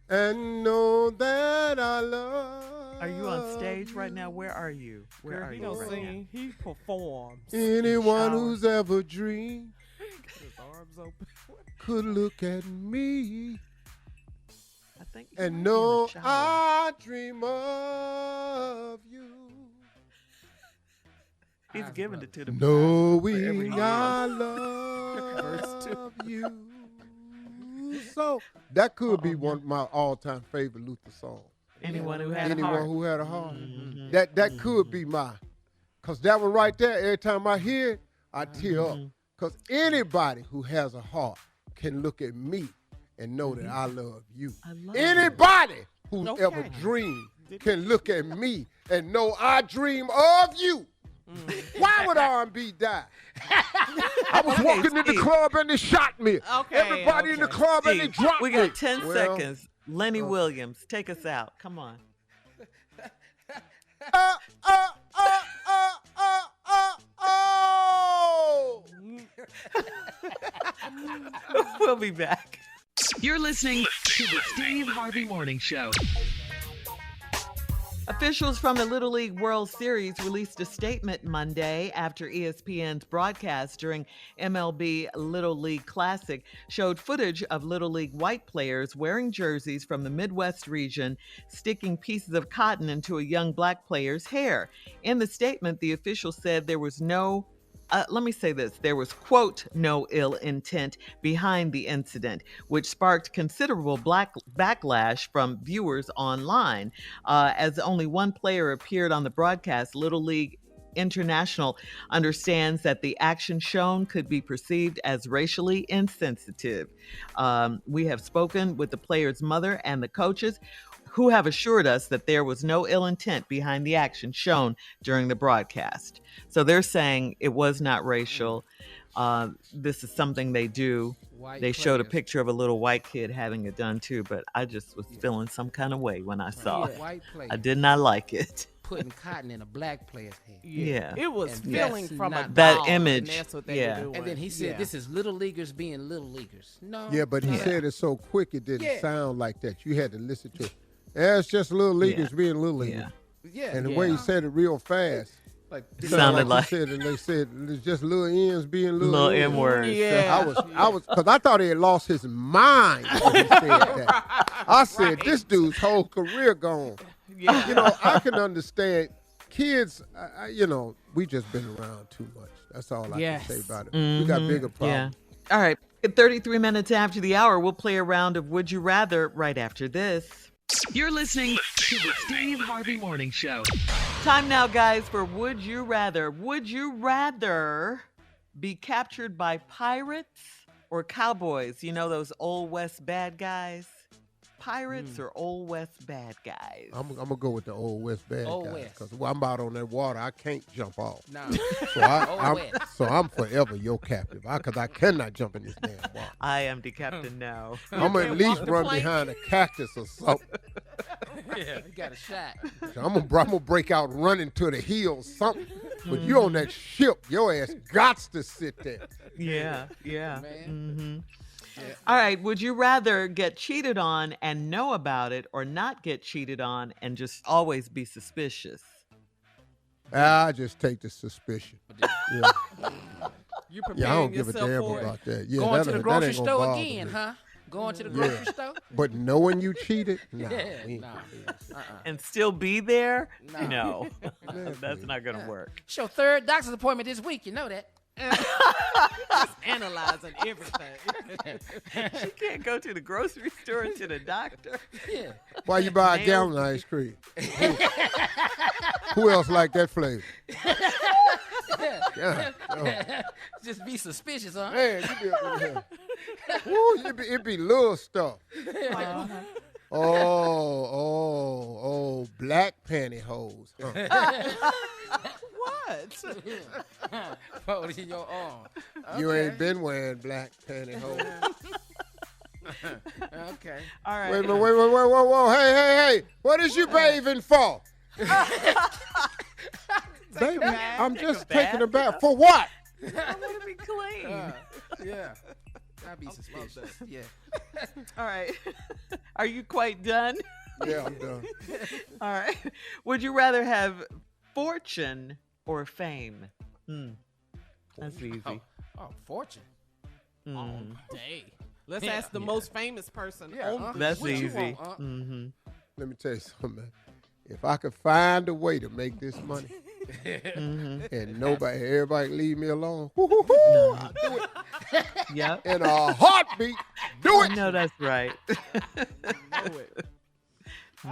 and know that I love. Are you on stage right now? Where are you? Where Girl, are he you don't right sing. He performs. Anyone Shower. who's ever dreamed Got his arms open. could look at me now? I think he and might be in know the shower. I dream of you. He's giving it to the Knowing he I is. love you. So that could be one of my all-time favorite Luther songs. Anyone who had a Anyone heart. who had a heart. Mm-hmm. That could be mine. Because that one right there, every time I hear it, I tear up. Because anybody who has a heart can look at me and know that I love you. Anybody who's ever dreamed can look at me and know I dream of you. Why would R&B die? I was walking in the club and they shot me. Everybody in the club and they dropped me. We got 10 seconds. Lenny Williams, take us out. Come on. We'll be back. You're listening to the Steve Harvey Morning Show. Officials from the Little League World Series released a statement Monday after ESPN's broadcast during MLB Little League Classic showed footage of Little League white players wearing jerseys from the Midwest region, sticking pieces of cotton into a young black player's hair. In the statement, the officials said there was there was, quote, no ill intent behind the incident, which sparked considerable backlash from viewers online. As only one player appeared on the broadcast, Little League International understands that the action shown could be perceived as racially insensitive. We have spoken with the player's mother and the coaches, who have assured us that there was no ill intent behind the action shown during the broadcast. So they're saying it was not racial. This is something they do. They showed a picture of a little white kid having it done too, but I just was feeling some kind of way when I saw it. I did not like it. Putting cotton in a black player's hair. Yeah. It was feeling from a that doll, image. And that's what they were doing. And then he said, this is little leaguers being little leaguers. No. Yeah, but he said it so quick it didn't sound like that. You had to listen to it. Yeah, it's just little leaguers being little leaguers. Yeah. And the way he said it real fast. It sounded like he said, and they said it's just little ends being little M words. Yeah. I was, because I thought he had lost his mind when he said that. I said, this dude's whole career gone. Yeah. You know, I can understand kids. We just been around too much. That's all I can say about it. We got bigger problems. Yeah. All right. At 33 minutes after the hour, we'll play a round of Would You Rather right after this. You're listening to the Steve Harvey Morning Show. Time now, guys, for Would You Rather. Would you rather be captured by pirates or cowboys? You know those Old West bad guys? Pirates or Old West bad guys? I'm going to go with the Old West bad Old guys. West. Because I'm out on that water. I can't jump off. No. So I'm forever your captive. Because I cannot jump in this damn water. I am the captain now. I'm going to at least run behind a cactus or something. Yeah, you got a shot. I'm gonna break out running to the hills, something. But you on that ship, your ass gots to sit there. Yeah. Man. All right. Would you rather get cheated on and know about it, or not get cheated on and just always be suspicious? I just take the suspicion. Yeah. You I preparing don't give a yourself damn for about it. that. Yeah, Going to the grocery ain't gonna store bother again, me. huh? Going to the grocery store? But knowing you cheated, nah. And still be there? No. No. That's not going to work. It's your third doctor's appointment this week. You know that. Just analyzing everything. She can't go to the grocery store and to the doctor. Yeah. Why you buy a gallon of ice cream? Who else like that flavor? Yeah. Just be suspicious, huh? Man, you be up in here. Woo, it be little stuff. Oh, black pantyhose. Huh? What? Put it in your arm. You ain't been wearing black pantyhose. Okay. All right. Wait a minute, whoa. Hey. What is you bathing for? Baby, I'm just taking a bath. For what? I want to be clean. Yeah. I'd be suspicious. Yeah. All right. Are you quite done? Yeah, I'm done. All right. Would you rather have fortune or fame? That's easy. Oh, fortune. Oh, dang. Let's ask the most famous person. Yeah, That's what you easy. want, Let me tell you something, man. If I could find a way to make this money and everybody leave me alone, I'll do it. Yep. In a heartbeat, do it. No, that's right.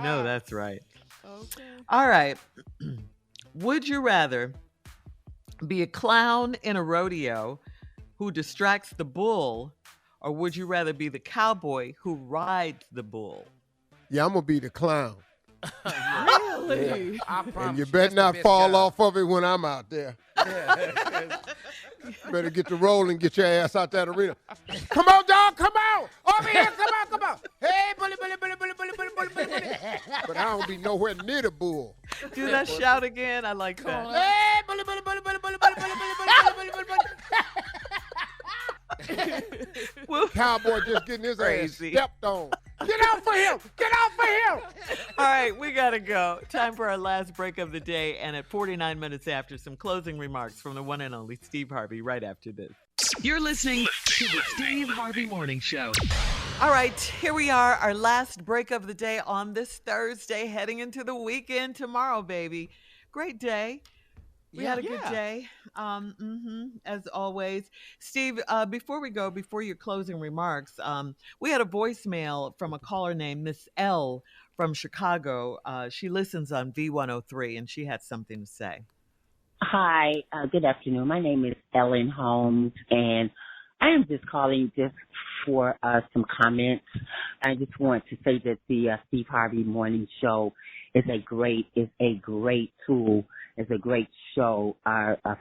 No, that's right. Okay. All right. Would you rather be a clown in a rodeo who distracts the bull, or would you rather be the cowboy who rides the bull? Yeah, I'm going to be the clown. Really? I And promise you better that's the not best fall job. off of it when I'm out there. Better get the roll and get your ass out that arena. Come on, dog, come on. Over here, come on. Hey, bully. But I don't be nowhere near the bull. Do that shout again. I like that. Hey, bully. Cowboy just getting his Crazy. ass stepped on. Get out for him. All right, we got to go. Time for our last break of the day. And at 49 minutes after, some closing remarks from the one and only Steve Harvey right after this. You're listening to the Steve Harvey Morning Show. All right, here we are, our last break of the day on this Thursday, heading into the weekend tomorrow, baby. Great day. We had a good day, as always. Steve, before your closing remarks, we had a voicemail from a caller named Miss L from Chicago. She listens on V103, and she had something to say. Hi, good afternoon. My name is Ellen Holmes, and I am just calling just for some comments. I just want to say that the Steve Harvey Morning Show is a great tool. It's a great show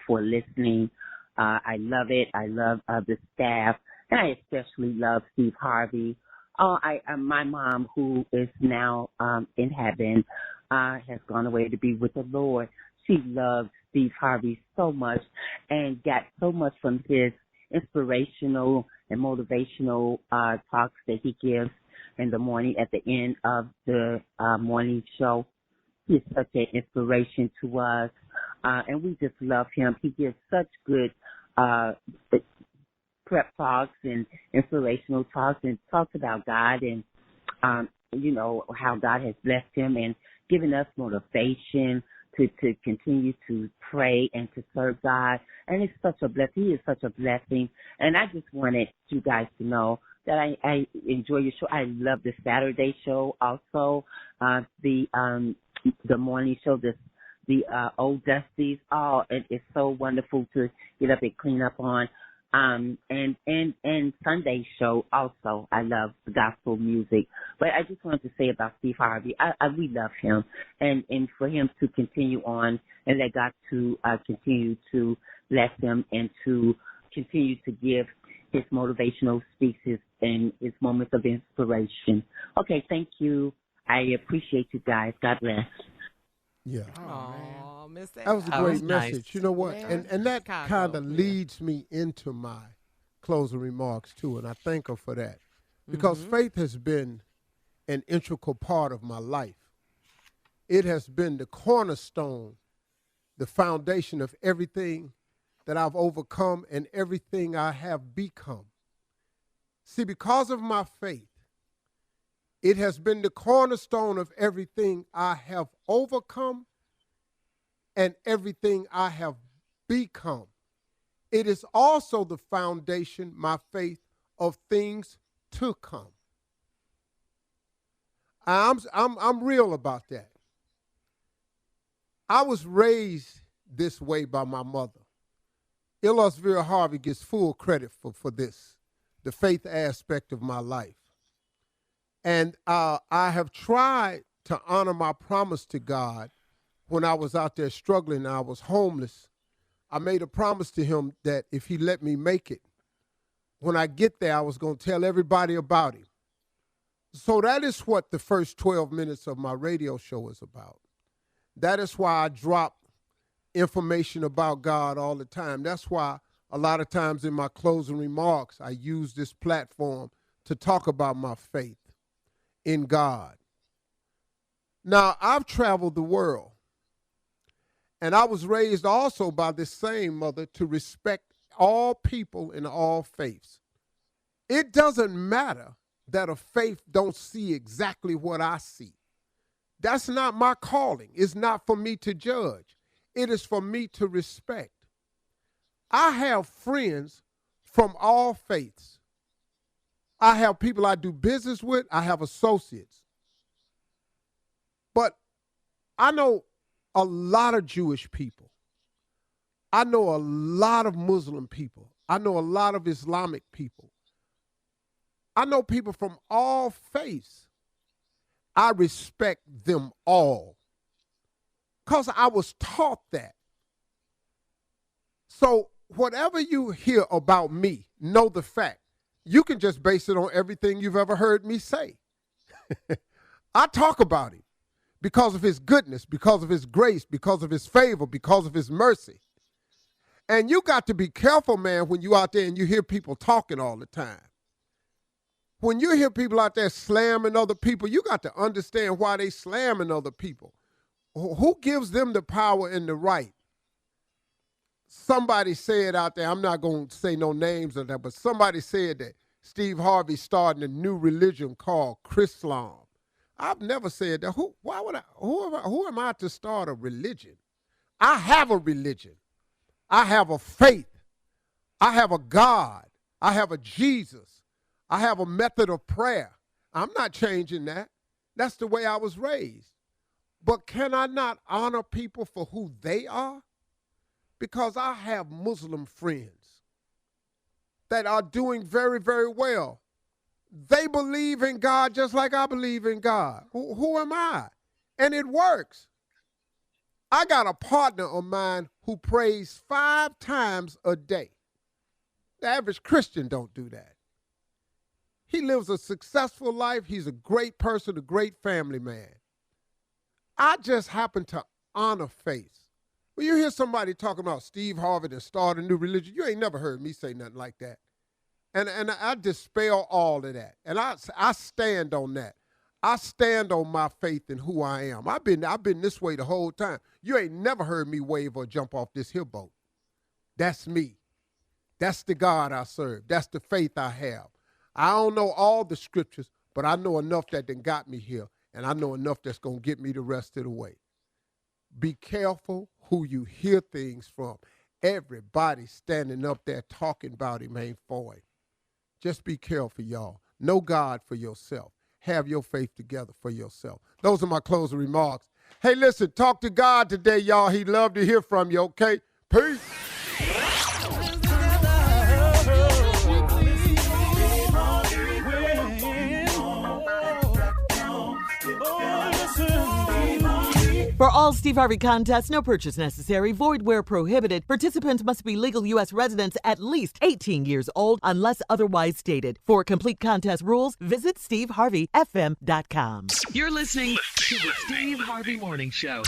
for listening. I love it. I love the staff, and I especially love Steve Harvey. My mom, who is now in heaven, has gone away to be with the Lord. She loves Steve Harvey so much and got so much from his inspirational and motivational talks that he gives in the morning at the end of the morning show. He's such an inspiration to us, and we just love him. He gives such good prep talks and inspirational talks, and talks about God and, how God has blessed him and given us motivation to continue to pray and to serve God. And it's such a blessing. He is such a blessing. And I just wanted you guys to know that I enjoy your show. I love the Saturday show also, the morning show, the old dusties. Oh, it is so wonderful to get up and clean up on. And Sunday show also. I love the gospel music. But I just wanted to say about Steve Harvey, we love him. And for him to continue on and let God to continue to bless him and to continue to give his motivational speeches and his moments of inspiration. Okay, thank you. I appreciate you guys. God bless. Yeah. Oh, Miss That was a That great was nice. message. You know what? Yeah. And that Chicago, kind of yeah. leads me into my closing remarks, too, and I thank her for that. Because faith has been an integral part of my life. It has been the cornerstone, the foundation of everything that I've overcome and everything I have become. See, because of my faith, it has been the cornerstone of everything I have overcome and everything I have become. It is also the foundation, my faith, of things to come. I'm real about that. I was raised this way by my mother. Usher Harvey gets full credit for this, the faith aspect of my life. And I have tried to honor my promise to God when I was out there struggling and I was homeless. I made a promise to him that if he let me make it, when I get there, I was going to tell everybody about him. So that is what the first 12 minutes of my radio show is about. That is why I drop information about God all the time. That's why a lot of times in my closing remarks, I use this platform to talk about my faith in God. Now, I've traveled the world, and I was raised also by this same mother to respect all people in all faiths. It doesn't matter that a faith don't see exactly what I see. That's not my calling. It's not for me to judge. It is for me to respect. I have friends from all faiths. I have people I do business with. I have associates. But I know a lot of Jewish people. I know a lot of Muslim people. I know a lot of Islamic people. I know people from all faiths. I respect them all because I was taught that. So whatever you hear about me, know the fact. You can just base it on everything you've ever heard me say. I talk about him because of his goodness, because of his grace, because of his favor, because of his mercy. And you got to be careful, man, when you out there and you hear people talking all the time. When you hear people out there slamming other people, you got to understand why they slamming other people. Who gives them the power and the right? Somebody said out there, I'm not going to say no names of that, but somebody said that Steve Harvey starting a new religion called Chrislam. I've never said that. Who am I to start a religion? I have a religion. I have a faith. I have a God. I have a Jesus. I have a method of prayer. I'm not changing that. That's the way I was raised. But can I not honor people for who they are? Because I have Muslim friends that are doing very, very well. They believe in God just like I believe in God. Who am I? And it works. I got a partner of mine who prays 5 times a day. The average Christian don't do that. He lives a successful life. He's a great person, a great family man. I just happen to honor faith. When you hear somebody talking about Steve Harvey and start a new religion, you ain't never heard me say nothing like that. And I dispel all of that. And I stand on that. I stand on my faith in who I am. I've been this way the whole time. You ain't never heard me wave or jump off this here boat. That's me. That's the God I serve. That's the faith I have. I don't know all the scriptures, but I know enough that done got me here, and I know enough that's going to get me the rest of the way. Be careful who you hear things from. Everybody standing up there talking about him ain't for him. Just be careful, y'all. Know God for yourself. Have your faith together for yourself. Those are my closing remarks. Hey, listen, talk to God today, y'all. He'd love to hear from you, okay? Peace. For all Steve Harvey contests, no purchase necessary, void where prohibited. Participants must be legal U.S. residents at least 18 years old unless otherwise stated. For complete contest rules, visit SteveHarveyFM.com. You're listening to the Steve Harvey Morning Show.